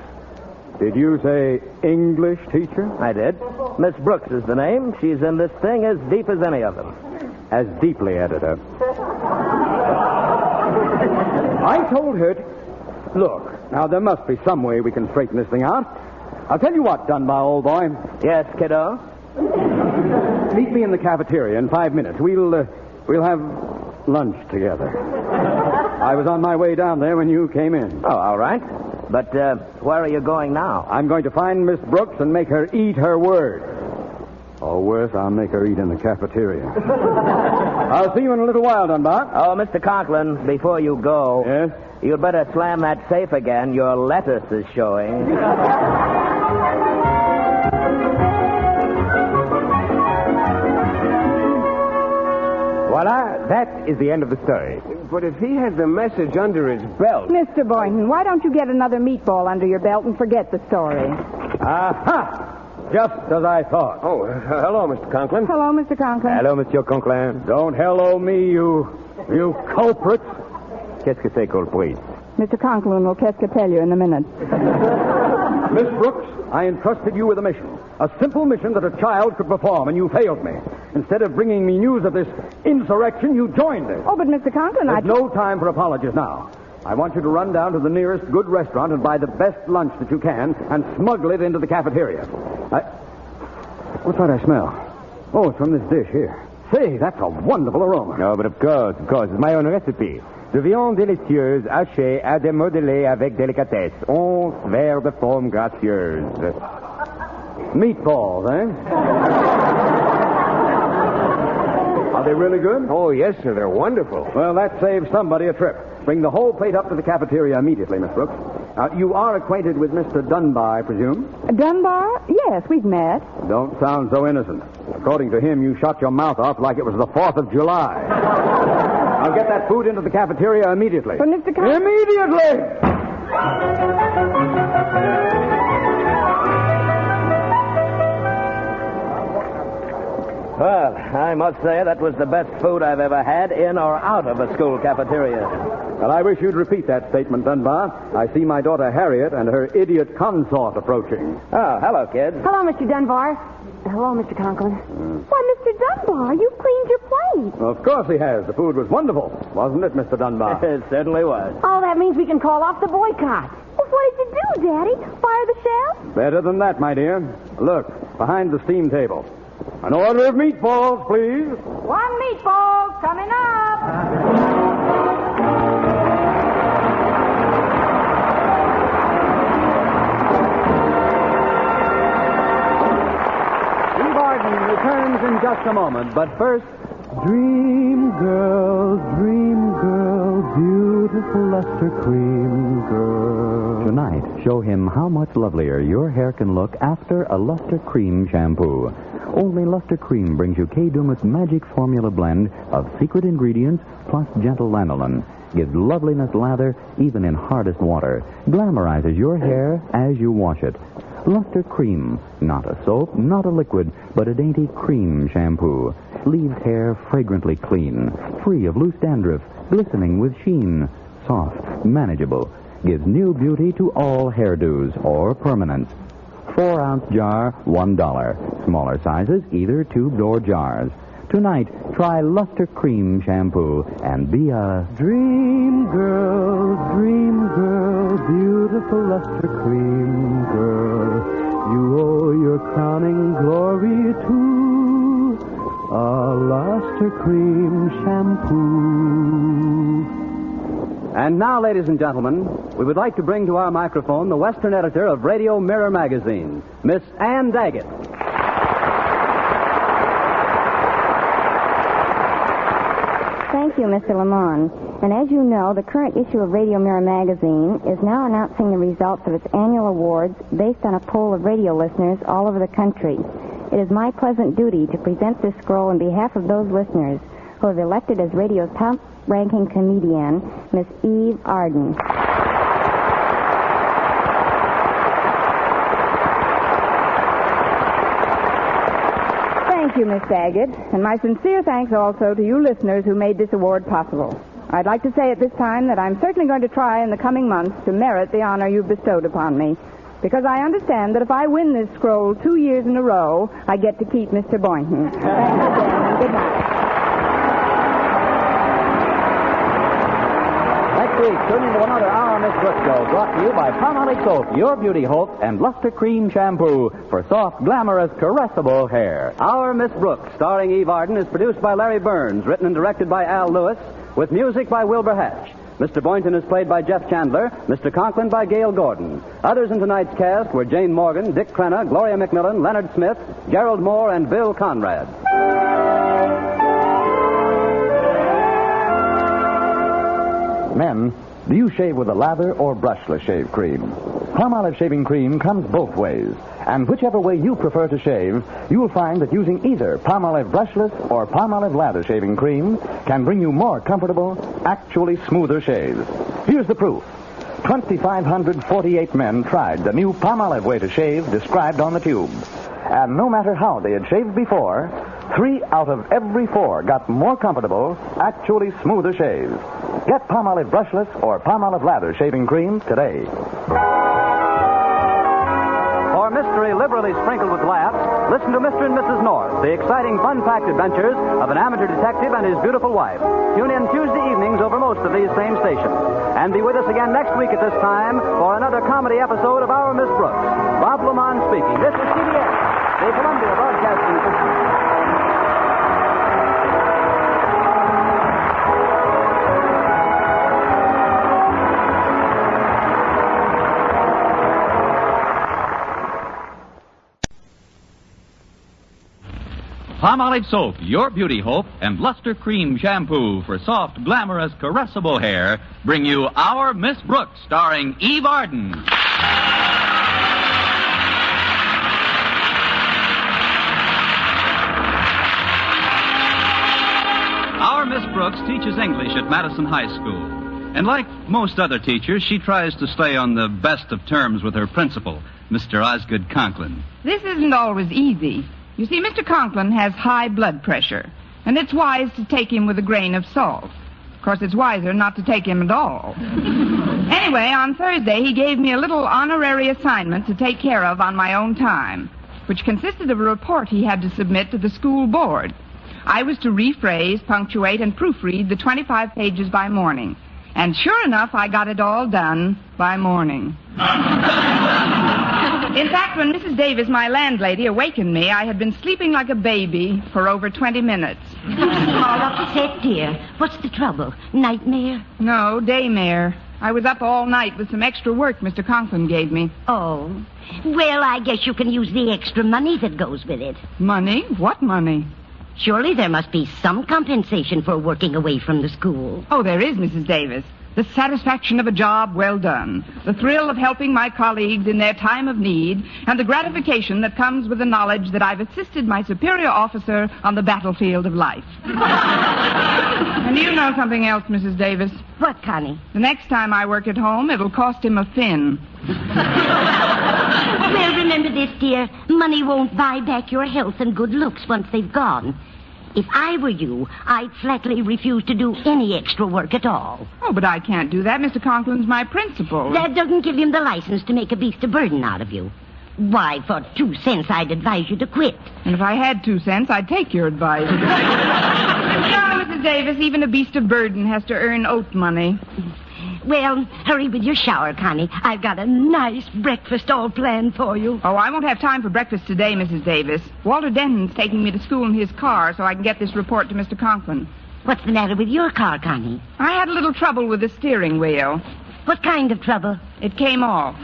Did you say English teacher? I did. Miss Brooks is the name. She's in this thing as deep as any of them. As deeply, editor. I told her to... Look, now there must be some way we can straighten this thing out. I'll tell you what, Dunbar, old boy. Yes, kiddo? Meet me in the cafeteria in 5 minutes. We'll have lunch together. I was on my way down there when you came in. Oh, all right. But where are you going now? I'm going to find Miss Brooks and make her eat her word. Or worse, I'll make her eat in the cafeteria. I'll see you in a little while, Dunbar. Oh, Mr. Conklin, before you go... Yes? You'd better slam that safe again. Your lettuce is showing. Voila, that is the end of the story. But if he had the message under his belt... Mr. Boynton, why don't you get another meatball under your belt and forget the story? Aha! Just as I thought. Oh, hello, Mr. Conklin. Hello, Mr. Conklin. Hello, Monsieur Conklin. Don't hello me, you culprit. Qu'est-ce que c'est, culprit? Mr. Conklin will tell you in a minute. Miss Brooks, I entrusted you with a mission. A simple mission that a child could perform, and you failed me. Instead of bringing me news of this insurrection, you joined it. Oh, but Mr. Conklin, There's no time for apologies now. I want you to run down to the nearest good restaurant and buy the best lunch that you can and smuggle it into the cafeteria. What's that I smell? Oh, it's from this dish here. Say, that's a wonderful aroma. No, but of course. It's my own recipe. De viande délicieuse hachée à démodeler avec délicatesse. 11 verres de forme gracieuse. Meatballs, eh? Are they really good? Oh, yes, sir. They're wonderful. Well, that saves somebody a trip. Bring the whole plate up to the cafeteria immediately, Miss Brooks. Now, you are acquainted with Mr. Dunbar, I presume? Dunbar? Yes, we've met. Don't sound so innocent. According to him, you shot your mouth off like it was the 4th of July. I'll get that food into the cafeteria immediately. But Mr. Conklin... Immediately! I must say that was the best food I've ever had in or out of a school cafeteria. Well, I wish you'd repeat that statement, Dunbar. I see my daughter Harriet and her idiot consort approaching. Oh, hello, kids. Hello, Mr. Dunbar. Hello, Mr. Conklin. Why, Mr. Dunbar, you've cleaned your plate. Of course he has. The food was wonderful, wasn't it, Mr. Dunbar? It certainly was. Oh, that means we can call off the boycott. Well, what did you do, Daddy? Fire the chef? Better than that, my dear. Look, behind the steam table. An order of meatballs, please. One meatball coming up. Returns in just a moment, but first, dream girl, beautiful luster cream girl. Tonight, show him how much lovelier your hair can look after a Luster Cream shampoo. Only Luster Cream brings you Kay Dumas' magic formula blend of secret ingredients plus gentle lanolin. Gives loveliness lather even in hardest water. Glamorizes your hair as you wash it. Luster Cream, not a soap, not a liquid, but a dainty cream shampoo. Leaves hair fragrantly clean, free of loose dandruff, glistening with sheen. Soft, manageable. Gives new beauty to all hairdos or permanents. 4-ounce jar, $1. Smaller sizes, either tubed or jars. Tonight, try Luster Cream shampoo and be a dream girl, beautiful luster cream girl. You owe your crowning glory to a Luster Cream shampoo. And now, ladies and gentlemen, we would like to bring to our microphone the Western editor of Radio Mirror magazine, Miss Ann Daggett. Thank you, Mr. Lamont. And as you know, the current issue of Radio Mirror magazine is now announcing the results of its annual awards based on a poll of radio listeners all over the country. It is my pleasant duty to present this scroll on behalf of those listeners who have elected as radio's top-ranking comedian, Miss Eve Arden. Thank you, Miss Daggett, and my sincere thanks also to you listeners who made this award possible. I'd like to say at this time that I'm certainly going to try in the coming months to merit the honor you've bestowed upon me, because I understand that if I win this scroll 2 years in a row, I get to keep Mr. Boynton. Thank you, and good night. Next week, tune into another Our Miss Brooks show brought to you by Palmolive Soap, Your Beauty Hope, and Luster Cream Shampoo for soft, glamorous, caressable hair. Our Miss Brooks, starring Eve Arden, is produced by Larry Burns, written and directed by Al Lewis, with music by Wilbur Hatch. Mr. Boynton is played by Jeff Chandler, Mr. Conklin by Gail Gordon. Others in tonight's cast were Jane Morgan, Dick Crenna, Gloria McMillan, Leonard Smith, Gerald Moore, and Bill Conrad. Men, do you shave with a lather or brushless shave cream? Palmolive shaving cream comes both ways, and whichever way you prefer to shave, you'll find that using either Palmolive brushless or Palmolive lather shaving cream can bring you more comfortable, actually smoother shaves. Here's the proof. 2,548 men tried the new Palmolive way to shave described on the tube. And no matter how they had shaved before, 3 out of every 4 got more comfortable, actually smoother shaves. Get Palmolive brushless or Palmolive lather shaving cream today. For mystery liberally sprinkled with laughs, listen to Mr. and Mrs. North, the exciting, fun-packed adventures of an amateur detective and his beautiful wife. Tune in Tuesday evenings over most of these same stations. And be with us again next week at this time for another comedy episode of Our Miss Brooks. Bob Lamont speaking. This is CBS, the Columbia Broadcasting System. Palmolive Soap, Your Beauty Hope, and Luster Cream Shampoo for soft, glamorous, caressable hair bring you Our Miss Brooks, starring Eve Arden. Our Miss Brooks teaches English at Madison High School. And like most other teachers, she tries to stay on the best of terms with her principal, Mr. Osgood Conklin. This isn't always easy. You see, Mr. Conklin has high blood pressure, and it's wise to take him with a grain of salt. Of course, it's wiser not to take him at all. Anyway, on Thursday, he gave me a little honorary assignment to take care of on my own time, which consisted of a report he had to submit to the school board. I was to rephrase, punctuate, and proofread the 25 pages by morning. And sure enough, I got it all done by morning. In fact, when Mrs. Davis, my landlady, awakened me, I had been sleeping like a baby for over 20 minutes. All upset, dear. What's the trouble? Nightmare? No, daymare. I was up all night with some extra work Mr. Conklin gave me. Oh. Well, I guess you can use the extra money that goes with it. Money? What money? Surely there must be some compensation for working away from the school. Oh, there is, Mrs. Davis. The satisfaction of a job well done, the thrill of helping my colleagues in their time of need, and the gratification that comes with the knowledge that I've assisted my superior officer on the battlefield of life. And you know something else, Mrs. Davis? What, Connie? The next time I work at home, it'll cost him a fin. Well, remember this, dear. Money won't buy back your health and good looks once they've gone. If I were you, I'd flatly refuse to do any extra work at all. Oh, but I can't do that. Mr. Conklin's my principal. That doesn't give him the license to make a beast of burden out of you. Why, for 2 cents, I'd advise you to quit. And if I had 2 cents, I'd take your advice. No, Mrs. Davis, even a beast of burden has to earn oat money. Well, hurry with your shower, Connie. I've got a nice breakfast all planned for you. Oh, I won't have time for breakfast today, Mrs. Davis. Walter Denton's taking me to school in his car so I can get this report to Mr. Conklin. What's the matter with your car, Connie? I had a little trouble with the steering wheel. What kind of trouble? It came off.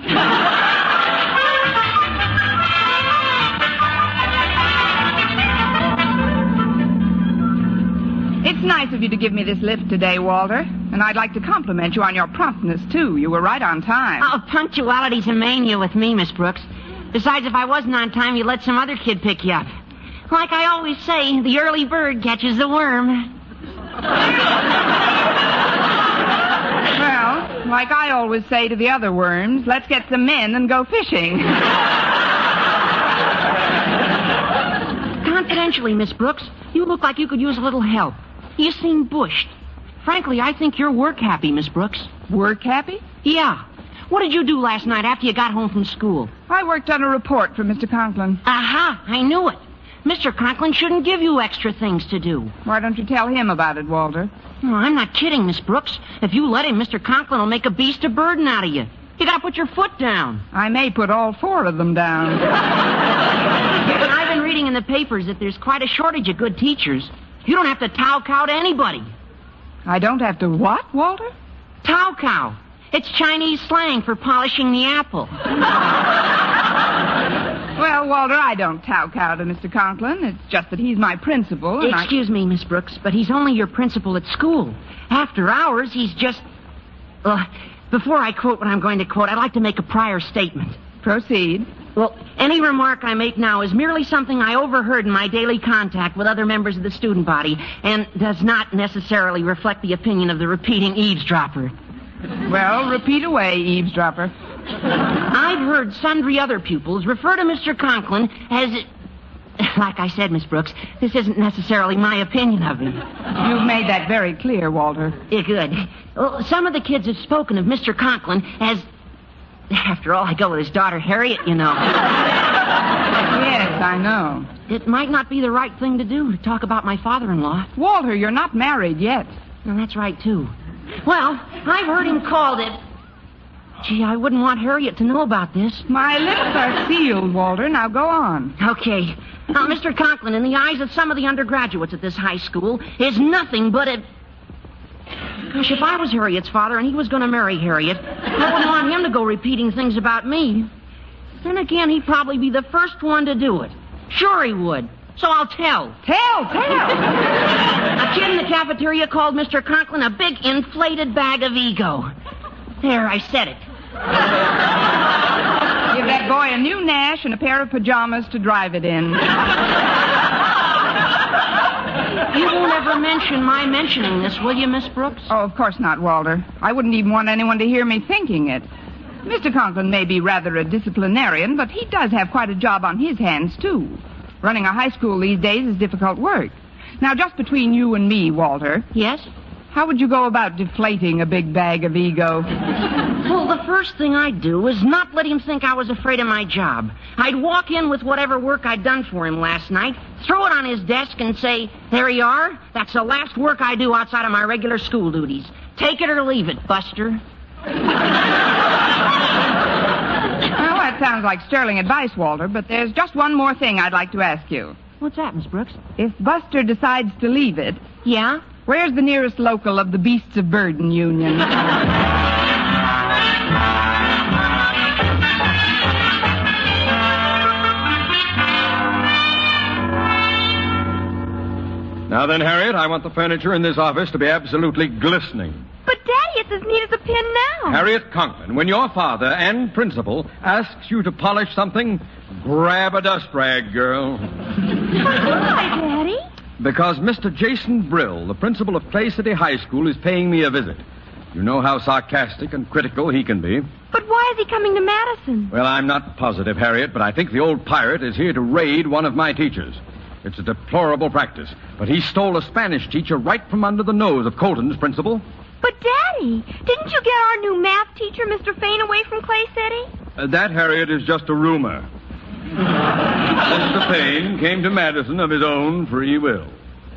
It's nice of you to give me this lift today, Walter. And I'd like to compliment you on your promptness, too. You were right on time. Oh, punctuality's a mania with me, Miss Brooks. Besides, if I wasn't on time, you'd let some other kid pick you up. Like I always say, the early bird catches the worm. Well, like I always say to the other worms, let's get some men and go fishing. Confidentially, Miss Brooks, you look like you could use a little help. You seem bushed. Frankly, I think you're work-happy, Miss Brooks. Work-happy? Yeah. What did you do last night after you got home from school? I worked on a report for Mr. Conklin. Aha! I knew it. Mr. Conklin shouldn't give you extra things to do. Why don't you tell him about it, Walter? Oh, I'm not kidding, Miss Brooks. If you let him, Mr. Conklin will make a beast of burden out of you. You gotta put your foot down. I may put all 4 of them down. I've been reading in the papers that there's quite a shortage of good teachers. You don't have to tow-cow to anybody. I don't have to what, Walter? Tow-cow. It's Chinese slang for polishing the apple. Well, Walter, I don't tow-cow to Mr. Conklin. It's just that he's my principal, and Excuse me, Miss Brooks, but he's only your principal at school. After hours, he's just... before I quote what I'm going to quote, I'd like to make a prior statement. Proceed. Well, any remark I make now is merely something I overheard in my daily contact with other members of the student body and does not necessarily reflect the opinion of the repeating eavesdropper. Well, repeat away, eavesdropper. I've heard sundry other pupils refer to Mr. Conklin as... Like I said, Miss Brooks, this isn't necessarily my opinion of him. You've made that very clear, Walter. Yeah, good. Well, some of the kids have spoken of Mr. Conklin as... After all, I go with his daughter, Harriet, you know. Yes, I know. It might not be the right thing to do, to talk about my father-in-law. Walter, you're not married yet. Well, that's right, too. Well, I've heard him called it... Gee, I wouldn't want Harriet to know about this. My lips are sealed, Walter. Now go on. Okay. Now, Mr. Conklin, in the eyes of some of the undergraduates at this high school, is nothing but a... Gosh, if I was Harriet's father and he was going to marry Harriet, I wouldn't want him to go repeating things about me. Then again, he'd probably be the first one to do it. Sure he would. So I'll tell. Tell! A kid in the cafeteria called Mr. Conklin a big inflated bag of ego. There, I said it. Give that boy a new Nash and a pair of pajamas to drive it in. You won't ever mention my mentioning this, will you, Miss Brooks? Oh, of course not, Walter. I wouldn't even want anyone to hear me thinking it. Mr. Conklin may be rather a disciplinarian, but he does have quite a job on his hands, too. Running a high school these days is difficult work. Now, just between you and me, Walter. Yes? How would you go about deflating a big bag of ego? Well, the first thing I'd do is not let him think I was afraid of my job. I'd walk in with whatever work I'd done for him last night, throw it on his desk, and say, "There you are. That's the last work I do outside of my regular school duties. Take it or leave it, Buster." Well, that sounds like sterling advice, Walter, but there's just one more thing I'd like to ask you. What's that, Miss Brooks? If Buster decides to leave it... Yeah? Where's the nearest local of the Beasts of Burden Union? Now then, Harriet, I want the furniture in this office to be absolutely glistening. But, Daddy, it's as neat as a pin now. Harriet Conklin, when your father and principal asks you to polish something, grab a dust rag, girl. Why, Daddy? Because Mr. Jason Brill, the principal of Clay City High School, is paying me a visit. You know how sarcastic and critical he can be. But why is he coming to Madison? Well, I'm not positive, Harriet, but I think the old pirate is here to raid one of my teachers. It's a deplorable practice, but he stole a Spanish teacher right from under the nose of Colton's principal. But, Daddy, didn't you get our new math teacher, Mr. Fain, away from Clay City? That, Harriet, is just a rumor. Mr. Fain came to Madison of his own free will.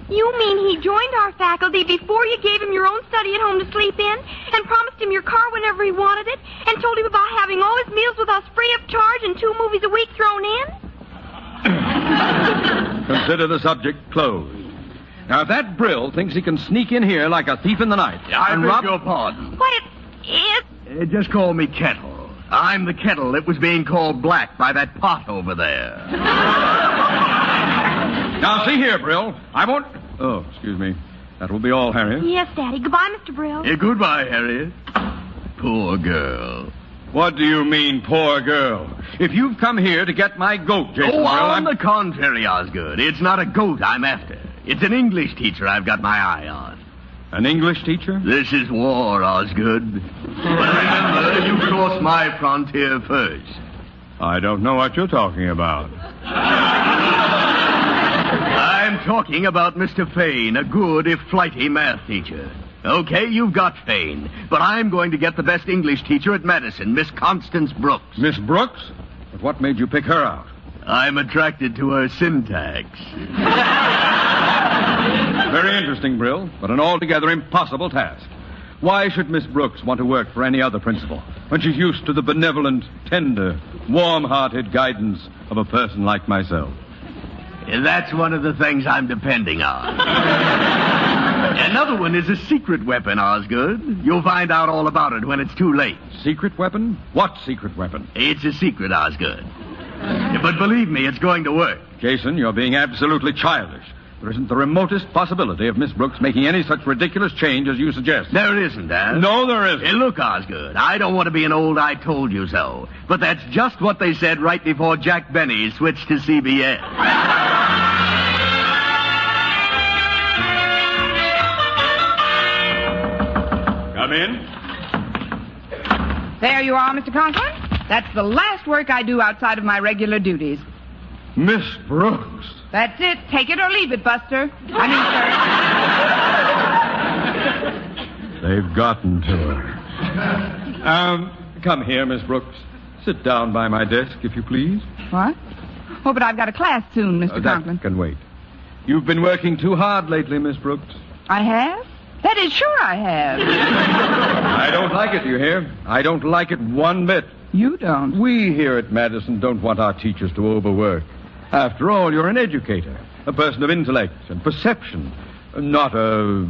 You mean he joined our faculty before you gave him your own study at home to sleep in, and promised him your car whenever he wanted it, and told him about having all his meals with us free of charge and 2 movies a week thrown in? Consider the subject closed. Now, if that Brill thinks he can sneak in here like a thief in the night I and beg rob... your pardon. What it is? Just call me Kettle. I'm the kettle that was being called black by that pot over there. Now, see here, Brill. I won't... Oh, excuse me. That will be all, Harriet. Yes, Daddy. Goodbye, Mr. Brill. Goodbye, Harriet. Poor girl. What do you mean, poor girl? If you've come here to get my goat, Jason Brill, on the contrary, Osgood. It's not a goat I'm after. It's an English teacher I've got my eye on. An English teacher? This is war, Osgood. But remember, you crossed my frontier first. I don't know what you're talking about. I'm talking about Mr. Fain, a good, if flighty, math teacher. Okay, you've got Fain, but I'm going to get the best English teacher at Madison, Miss Constance Brooks. Miss Brooks? But what made you pick her out? I'm attracted to her syntax. Very interesting, Brill, but an altogether impossible task. Why should Miss Brooks want to work for any other principal when she's used to the benevolent, tender, warm-hearted guidance of a person like myself? That's one of the things I'm depending on. Another one is a secret weapon, Osgood. You'll find out all about it when it's too late. Secret weapon? What secret weapon? It's a secret, Osgood. But believe me, it's going to work. Jason, you're being absolutely childish. There isn't the remotest possibility of Miss Brooks making any such ridiculous change as you suggest. There isn't, Dad. No, there isn't. Hey, look, Osgood, I don't want to be an old I told you so, but that's just what they said right before Jack Benny switched to CBS. Come in. There you are, Mr. Conklin. That's the last work I do outside of my regular duties. Miss Brooks. That's it. Take it or leave it, Buster. They've gotten to her. Come here, Miss Brooks. Sit down by my desk, if you please. What? Oh, but I've got a class soon, Mr. Conklin. That can wait. You've been working too hard lately, Miss Brooks. I have? That is, sure I have. I don't like it, you hear? I don't like it one bit. You don't? We here at Madison don't want our teachers to overwork. After all, you're an educator, a person of intellect and perception, not a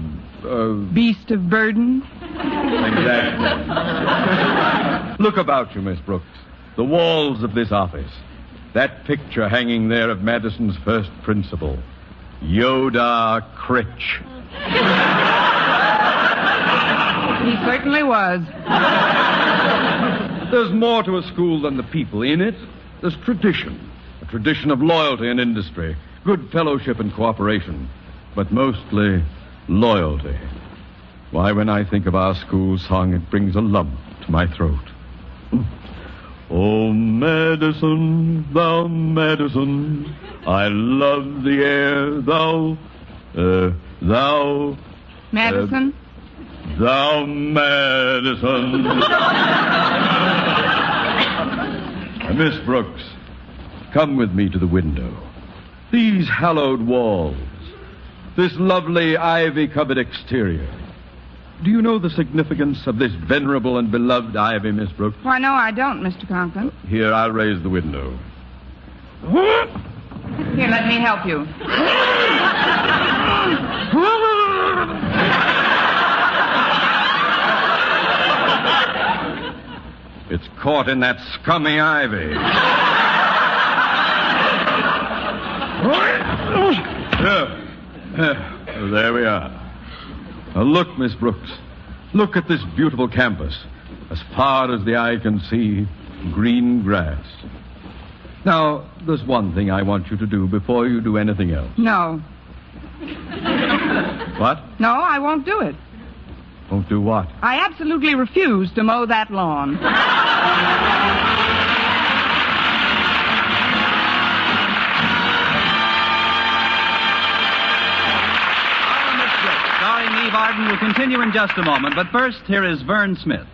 beast of burden? Exactly. Look about you, Miss Brooks. The walls of this office. That picture hanging there of Madison's first principal, Yoda Critch. He certainly was. There's more to a school than the people in it. There's tradition. A tradition of loyalty and industry, good fellowship and cooperation, but mostly loyalty. Why, when I think of our school song, it brings a lump to my throat. Oh, Madison, thou Madison, I love the air, thou... Madison? Thou Madison. Miss Brooks, come with me to the window. These hallowed walls, this lovely ivy-covered exterior. Do you know the significance of this venerable and beloved ivy, Miss Brooks? Why, no, I don't, Mr. Conklin. Here, I'll raise the window. Here, let me help you. It's caught in that scummy ivy. There we are. Now look, Miss Brooks. Look at this beautiful campus. As far as the eye can see, green grass. Now, there's one thing I want you to do before you do anything else. No. What? No, I won't do it. Won't do what? I absolutely refuse to mow that lawn. Starring Eve Arden will continue in just a moment, but first, here is Vern Smith.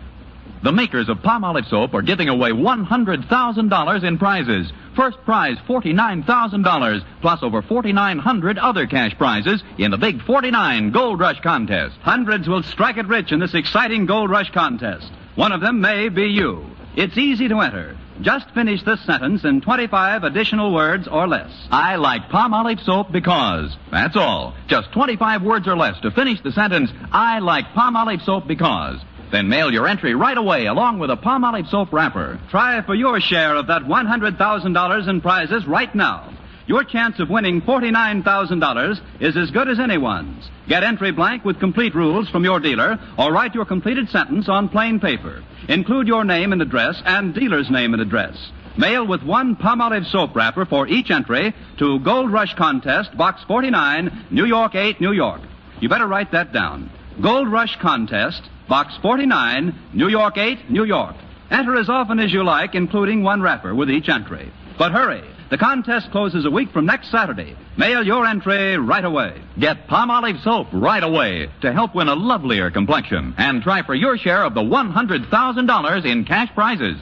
The makers of Palmolive soap are giving away $100,000 in prizes. First prize, $49,000, plus over 4,900 other cash prizes in the Big 49 Gold Rush contest. Hundreds will strike it rich in this exciting Gold Rush contest. One of them may be you. It's easy to enter. Just finish this sentence in 25 additional words or less. I like Palmolive soap because. That's all. Just 25 words or less to finish the sentence, I like Palmolive soap because. Then mail your entry right away along with a Palmolive soap wrapper. Try for your share of that $100,000 in prizes right now. Your chance of winning $49,000 is as good as anyone's. Get entry blank with complete rules from your dealer or write your completed sentence on plain paper. Include your name and address and dealer's name and address. Mail with one Palmolive soap wrapper for each entry to Gold Rush Contest, Box 49, New York 8, New York. You better write that down. Gold Rush Contest, Box 49, New York 8, New York. Enter as often as you like, including one wrapper with each entry. But hurry, the contest closes a week from next Saturday. Mail your entry right away. Get Palmolive soap right away to help win a lovelier complexion. And try for your share of the $100,000 in cash prizes.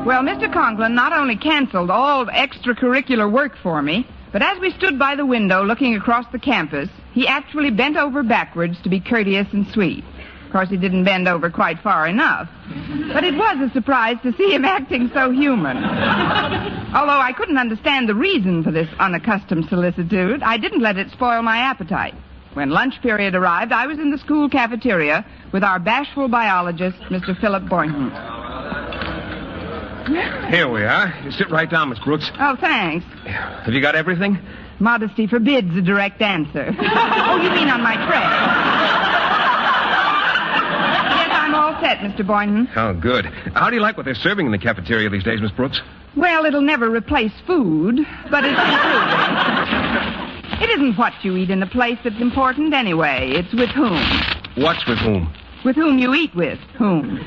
Well, Mr. Conklin not only canceled all extracurricular work for me, but as we stood by the window looking across the campus, he actually bent over backwards to be courteous and sweet. Of course, he didn't bend over quite far enough. But it was a surprise to see him acting so human. Although I couldn't understand the reason for this unaccustomed solicitude, I didn't let it spoil my appetite. When lunch period arrived, I was in the school cafeteria with our bashful biologist, Mr. Philip Boynton. Here we are. You sit right down, Miss Brooks. Oh, thanks. Have you got everything? Modesty forbids a direct answer. Oh, you mean on my tray? Yes, I'm all set, Mr. Boynton. Oh, good. How do you like what they're serving in the cafeteria these days, Miss Brooks? Well, it'll never replace food, but it's improving. It isn't what you eat in a place that's important anyway. It's with whom. What's with whom? With whom you eat with. Whom.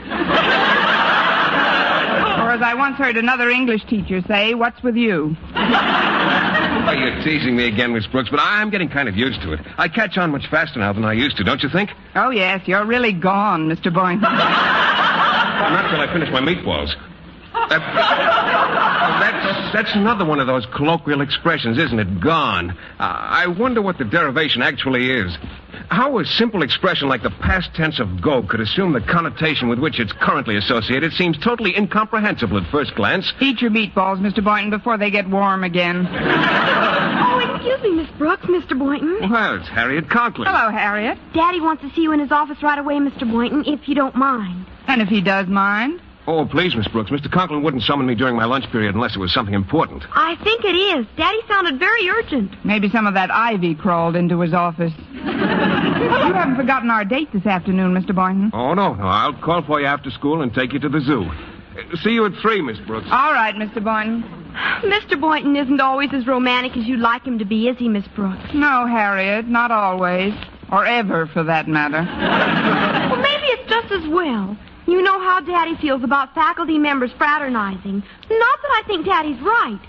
Or as I once heard another English teacher say, what's with you? Oh, you're teasing me again, Miss Brooks, but I'm getting kind of used to it. I catch on much faster now than I used to, don't you think? Oh, yes, you're really gone, Mr. Boynton. Not till I finish my meatballs. That's another one of those colloquial expressions, isn't it? Gone. I wonder what the derivation actually is. How a simple expression like the past tense of go could assume the connotation with which it's currently associated seems totally incomprehensible at first glance. Eat your meatballs, Mr. Boynton, before they get warm again. Oh, excuse me, Miss Brooks, Mr. Boynton. Well, it's Harriet Conklin. Hello, Harriet. Daddy wants to see you in his office right away, Mr. Boynton, if you don't mind. And if he does mind? Oh, please, Miss Brooks. Mr. Conklin wouldn't summon me during my lunch period unless it was something important. I think it is. Daddy sounded very urgent. Maybe some of that ivy crawled into his office. You haven't forgotten our date this afternoon, Mr. Boynton. Oh, no. I'll call for you after school and take you to the zoo. See you at 3, Miss Brooks. All right, Mr. Boynton. Mr. Boynton isn't always as romantic as you'd like him to be, is he, Miss Brooks? No, Harriet, not always. Or ever, for that matter. Well, maybe it's just as well. You know how Daddy feels about faculty members fraternizing. Not that I think Daddy's right.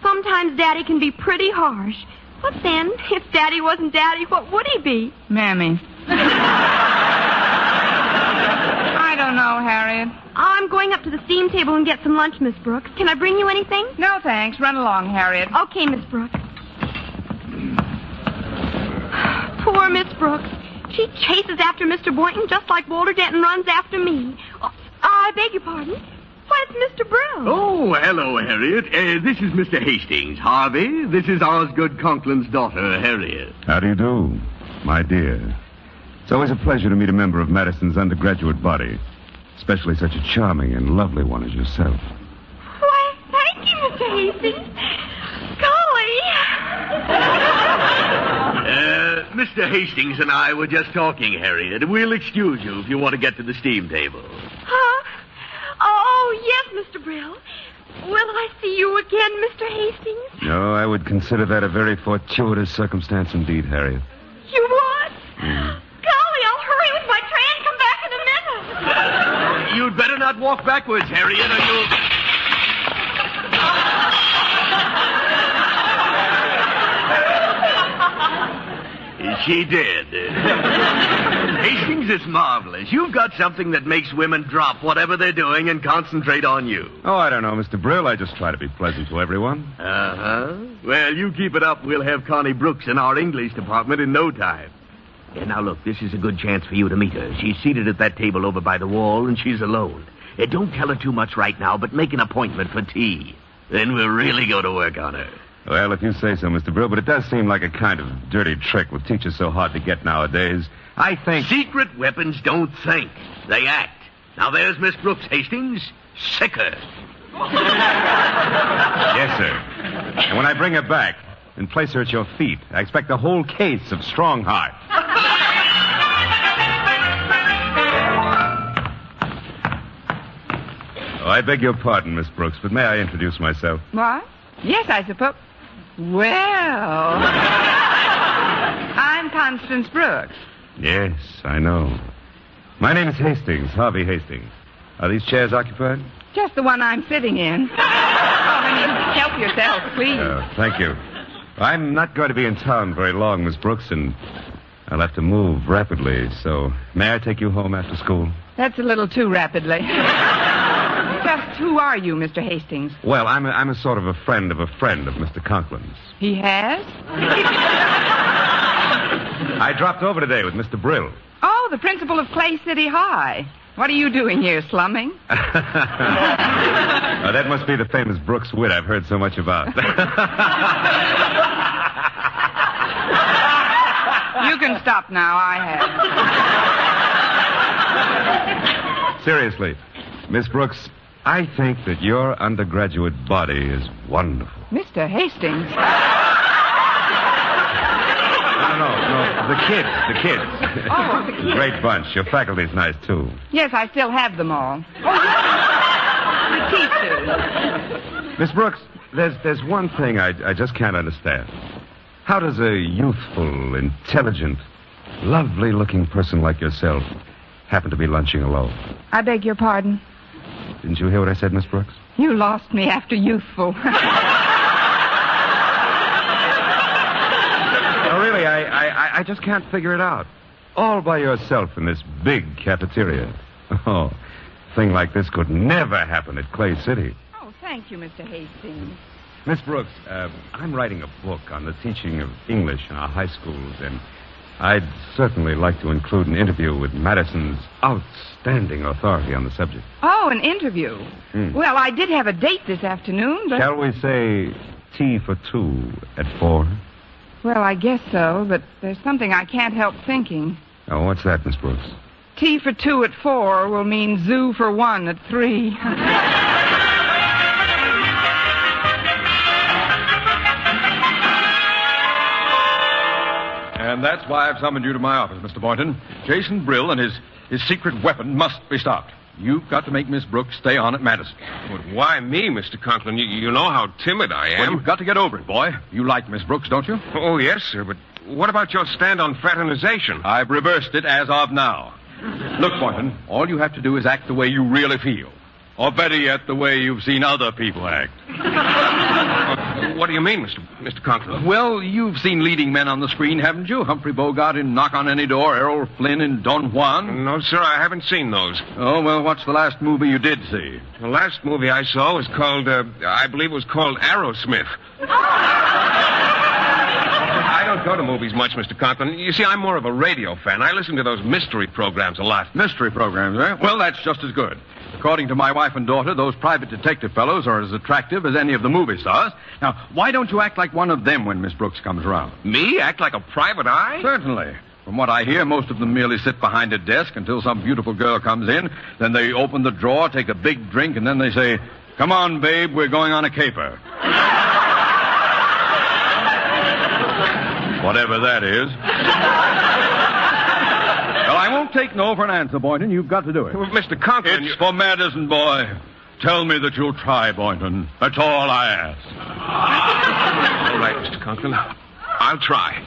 Sometimes Daddy can be pretty harsh. But then, if Daddy wasn't Daddy, what would he be? Mammy. I don't know, Harriet. I'm going up to the steam table and get some lunch, Miss Brooks. Can I bring you anything? No, thanks. Run along, Harriet. Okay, Miss Brooks. Poor Miss Brooks. She chases after Mr. Boynton just like Walter Denton runs after me. Oh, I beg your pardon. Why, it's Mr. Brill. Oh, hello, Harriet. This is Mr. Hastings. Harvey, this is Osgood Conklin's daughter, Harriet. How do you do, my dear? It's always a pleasure to meet a member of Madison's undergraduate body, especially such a charming and lovely one as yourself. Why, thank you, Mr. Hastings. Golly. Mr. Hastings and I were just talking, Harriet. We'll excuse you if you want to get to the steam table. Huh? Oh, yes, Mr. Brill. Will I see you again, Mr. Hastings? No, I would consider that a very fortuitous circumstance indeed, Harriet. You would? Golly, I'll hurry with my tray and come back in a minute. You'd better not walk backwards, Harriet, or you'll... She did. Hastings is marvelous. You've got something that makes women drop whatever they're doing and concentrate on you. Oh, I don't know, Mr. Brill. I just try to be pleasant to everyone. Uh-huh. Well, you keep it up. We'll have Connie Brooks in our English department in no time. Yeah, now, look, this is a good chance for you to meet her. She's seated at that table over by the wall, and she's alone. Don't tell her too much right now, but make an appointment for tea. Then we'll really go to work on her. Well, if you say so, Mr. Brill, but it does seem like a kind of dirty trick with teachers so hard to get nowadays. I think... Secret weapons don't think. They act. Now, there's Miss Brooks, Hastings. Sick her. Yes, sir. And when I bring her back and place her at your feet, I expect a whole case of strong heart. Oh, I beg your pardon, Miss Brooks, but may I introduce myself? What? Yes, I suppose. Well, I'm Constance Brooks. Yes, I know. My name is Hastings, Harvey Hastings. Are these chairs occupied? Just the one I'm sitting in. Help yourself, please. Thank you. I'm not going to be in town very long, Miss Brooks, and I'll have to move rapidly, so may I take you home after school? That's a little too rapidly. Just who are you, Mr. Hastings? Well, I'm a sort of a friend of Mr. Conklin's. He has? I dropped over today with Mr. Brill. Oh, the principal of Clay City High. What are you doing here, slumming? That must be the famous Brooks wit I've heard so much about. You can stop now. I have. Seriously, Miss Brooks, I think that your undergraduate body is wonderful. Mr. Hastings. No, the kids. Oh, the kids. Great bunch. Your faculty's nice, too. Yes, I still have them all. Oh, the teachers. Miss Brooks, there's one thing I just can't understand. How does a youthful, intelligent, lovely-looking person like yourself happen to be lunching alone? I beg your pardon? Didn't you hear what I said, Miss Brooks? You lost me after youthful. Really, I just can't figure it out. All by yourself in this big cafeteria. Oh, a thing like this could never happen at Clay City. Oh, thank you, Mr. Hastings. Miss Brooks, I'm writing a book on the teaching of English in our high schools, and I'd certainly like to include an interview with Madison's outstanding authority on the subject. Oh, an interview. Well, I did have a date this afternoon, but... Shall we say tea for two at 4? Well, I guess so, but there's something I can't help thinking. Oh, what's that, Miss Brooks? Tea for 2 at 4 will mean zoo for 1 at 3. And that's why I've summoned you to my office, Mr. Boynton. Jason Brill and his secret weapon must be stopped. You've got to make Miss Brooks stay on at Madison. But why me, Mr. Conklin? You know how timid I am. Well, you've got to get over it, boy. You like Miss Brooks, don't you? Oh, yes, sir, but what about your stand on fraternization? I've reversed it as of now. Look, Boynton, all you have to do is act the way you really feel. Or better yet, the way you've seen other people act. What do you mean, Mr. Conklin? Well, you've seen leading men on the screen, haven't you? Humphrey Bogart in Knock on Any Door, Errol Flynn in Don Juan. No, sir, I haven't seen those. Oh, well, what's the last movie you did see? The last movie I saw was called, I believe it was called Aerosmith. I don't go to movies much, Mr. Conklin. You see, I'm more of a radio fan. I listen to those mystery programs a lot. Mystery programs, eh? Well, that's just as good. According to my wife and daughter, those private detective fellows are as attractive as any of the movie stars. Now, why don't you act like one of them when Miss Brooks comes around? Me? Act like a private eye? Certainly. From what I hear, most of them merely sit behind a desk until some beautiful girl comes in. Then they open the drawer, take a big drink, and then they say, "Come on, babe, we're going on a caper." Whatever that is. Well, I won't take no for an answer, Boynton. You've got to do it. Well, Mr. Conklin... It's for Madison, boy. Tell me that you'll try, Boynton. That's all I ask. All right, Mr. Conklin. I'll try.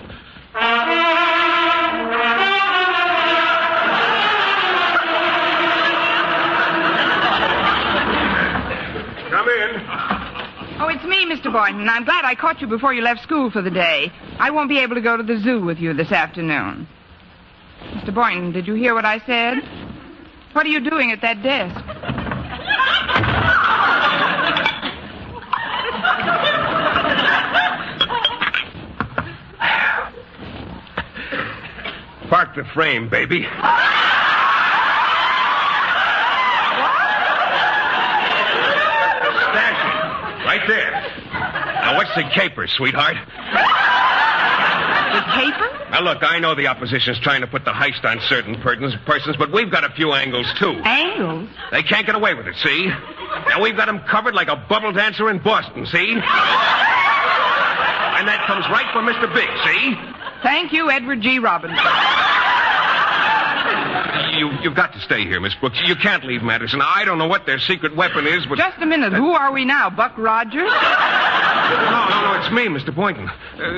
Come in. Oh, it's me, Mr. Boynton. I'm glad I caught you before you left school for the day. I won't be able to go to the zoo with you this afternoon. Mr. Boynton, did you hear what I said? What are you doing at that desk? Park the frame, baby. Stash it. Right there. Now, what's the caper, sweetheart? The caper? Now, look, I know the opposition's trying to put the heist on certain persons, but we've got a few angles, too. Angles? They can't get away with it, see? Now, we've got them covered like a bubble dancer in Boston, see? And that comes right from Mr. Big, see? Thank you, Edward G. Robinson. You've got to stay here, Miss Brooks. You can't leave Madison. I don't know what their secret weapon is, but... Just a minute. Who are we now, Buck Rogers? No, it's me, Mr. Boynton.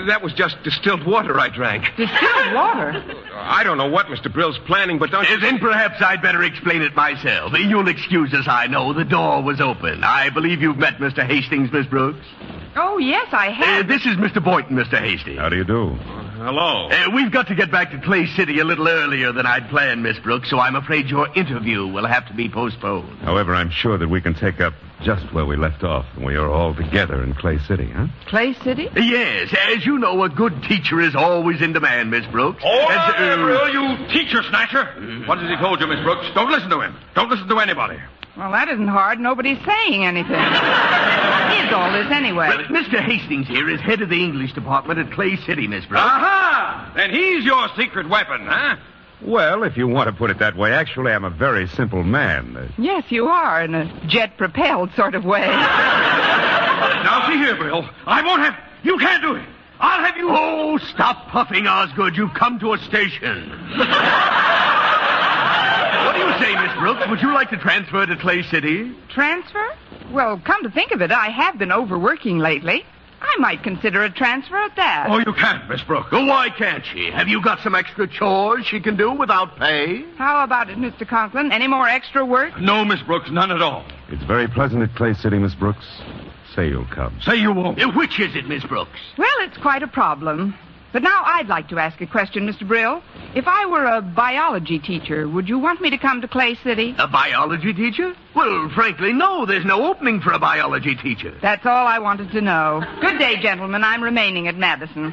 That was just distilled water I drank. Distilled water? I don't know what Mr. Brill's planning, but don't you... Then perhaps I'd better explain it myself. You'll excuse us, I know. The door was open. I believe you've met Mr. Hastings, Miss Brooks. Oh, yes, I have. This is Mr. Boynton, Mr. Hastings. How do you do? Hello. We've got to get back to Clay City a little earlier than I'd planned, Miss Brooks, so I'm afraid your interview will have to be postponed. However, I'm sure that we can take up just where we left off when we are all together in Clay City, huh? Clay City? Yes. As you know, a good teacher is always in demand, Miss Brooks. Brill, you teacher snatcher. What has he told you, Miss Brooks? Don't listen to him. Don't listen to anybody. Well, that isn't hard. Nobody's saying anything. What is all this anyway? Well, Mr. Hastings here is head of the English department at Clay City, Miss Brooks. Aha! Then he's your secret weapon, huh? Well, if you want to put it that way, actually, I'm a very simple man. Yes, you are, in a jet-propelled sort of way. Now, see here, Brill. I won't have... You can't do it. I'll have you... Oh, stop puffing, Osgood. You've come to a station. What do you say, Miss Brooks? Would you like to transfer to Clay City? Transfer? Well, come to think of it, I have been overworking lately. I might consider a transfer at that. Oh, you can't, Miss Brooks. Oh, why can't she? Have you got some extra chores she can do without pay? How about it, Mr. Conklin? Any more extra work? No, Miss Brooks, none at all. It's very pleasant at Clay City, Miss Brooks. Say you'll come. Say you won't. Which is it, Miss Brooks? Well, it's quite a problem. But now I'd like to ask a question, Mr. Brill. If I were a biology teacher, would you want me to come to Clay City? A biology teacher? Well, frankly, no. There's no opening for a biology teacher. That's all I wanted to know. Good day, gentlemen. I'm remaining at Madison.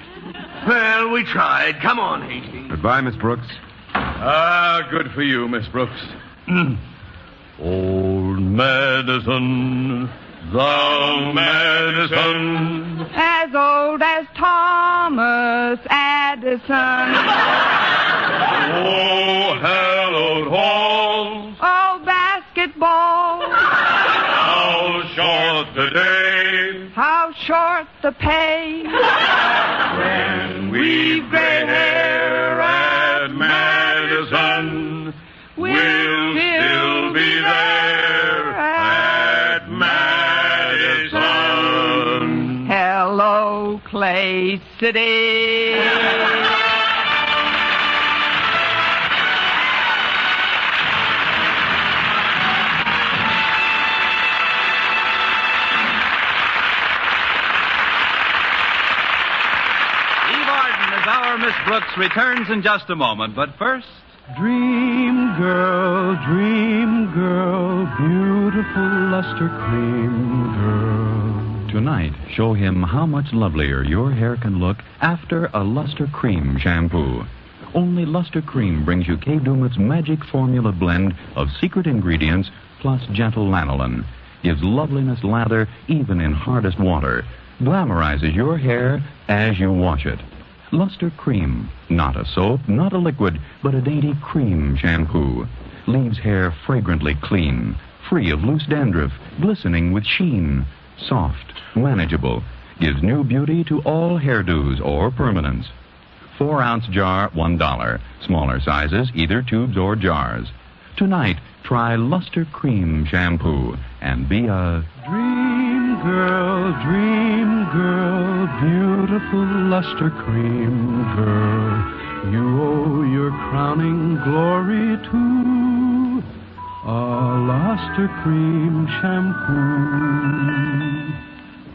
Well, we tried. Come on, Hastings. Goodbye, Miss Brooks. Ah, good for you, Miss Brooks. Old Madison, the Madison. As old as Thomas Addison. Oh, hallowed halls. Oh, basketball. How short the day. How short the pay. When we've gray hair at Madison, we'll still be there at Madison. Hello, Clay City. Brooks returns in just a moment, but first... Dream girl, beautiful luster cream girl. Tonight, show him how much lovelier your hair can look after a Luster Cream shampoo. Only Luster Cream brings you Kay Daumit's magic formula blend of secret ingredients plus gentle lanolin. Gives loveliness lather even in hardest water. Glamorizes your hair as you wash it. Luster Cream, not a soap, not a liquid, but a dainty cream shampoo. Leaves hair fragrantly clean, free of loose dandruff, glistening with sheen. Soft, manageable, gives new beauty to all hairdos or permanents. 4-ounce jar, $1. Smaller sizes, either tubes or jars. Tonight, try Luster Cream shampoo and be a Dream girl, beautiful luster cream girl. You owe your crowning glory to a luster cream shampoo.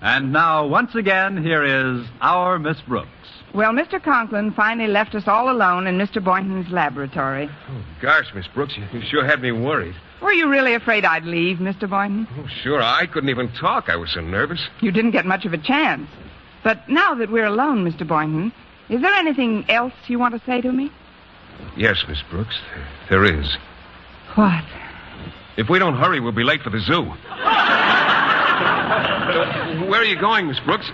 And now, once again, here is our Miss Brooks. Well, Mr. Conklin finally left us all alone in Mr. Boynton's laboratory. Oh, gosh, Miss Brooks, you sure had me worried. Were you really afraid I'd leave, Mr. Boynton? Oh, sure, I couldn't even talk. I was so nervous. You didn't get much of a chance. But now that we're alone, Mr. Boynton, is there anything else you want to say to me? Yes, Miss Brooks, there is. What? If we don't hurry, we'll be late for the zoo. Where are you going, Miss Brooks?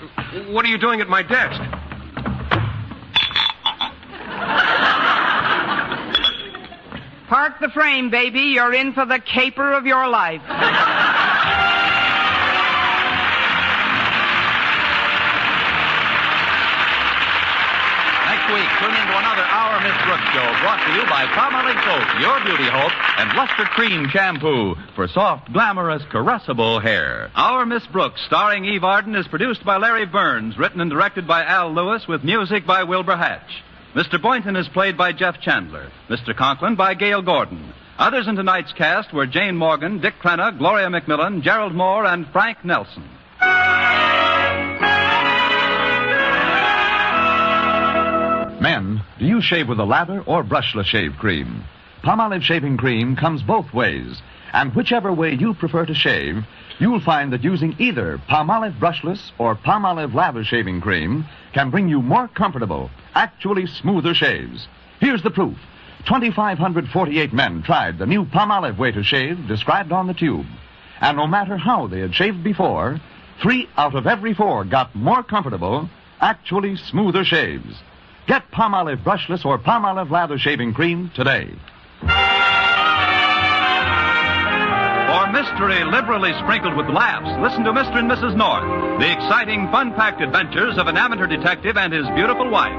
What are you doing at my desk? Park the frame, baby. You're in for the caper of your life. Next week, tune into another Our Miss Brooks show brought to you by Palmolive Soap, Your Beauty Hope, and Luster Cream Shampoo for soft, glamorous, caressable hair. Our Miss Brooks, starring Eve Arden, is produced by Larry Burns, written and directed by Al Lewis, with music by Wilbur Hatch. Mr. Boynton is played by Jeff Chandler. Mr. Conklin by Gail Gordon. Others in tonight's cast were Jane Morgan, Dick Crenna, Gloria McMillan, Gerald Moore, and Frank Nelson. Men, do you shave with a lather or brushless shave cream? Palmolive shaving cream comes both ways, and whichever way you prefer to shave, you'll find that using either Palmolive brushless or Palmolive lather shaving cream can bring you more comfortable, actually smoother shaves. Here's the proof. 2,548 men tried the new Palmolive way to shave described on the tube. And no matter how they had shaved before, 3 out of every 4 got more comfortable, actually smoother shaves. Get Palmolive brushless or Palmolive lather shaving cream today. For mystery liberally sprinkled with laughs, listen to Mr. and Mrs. North, the exciting, fun-packed adventures of an amateur detective and his beautiful wife.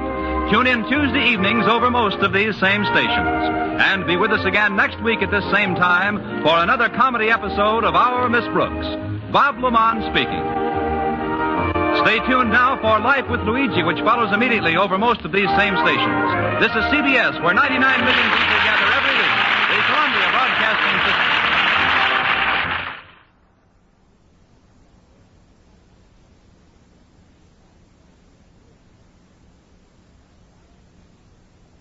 Tune in Tuesday evenings over most of these same stations. And be with us again next week at this same time for another comedy episode of Our Miss Brooks. Bob Lamont speaking. Stay tuned now for Life with Luigi, which follows immediately over most of these same stations. This is CBS, where 99 million people gather every week. The Columbia Broadcasting System.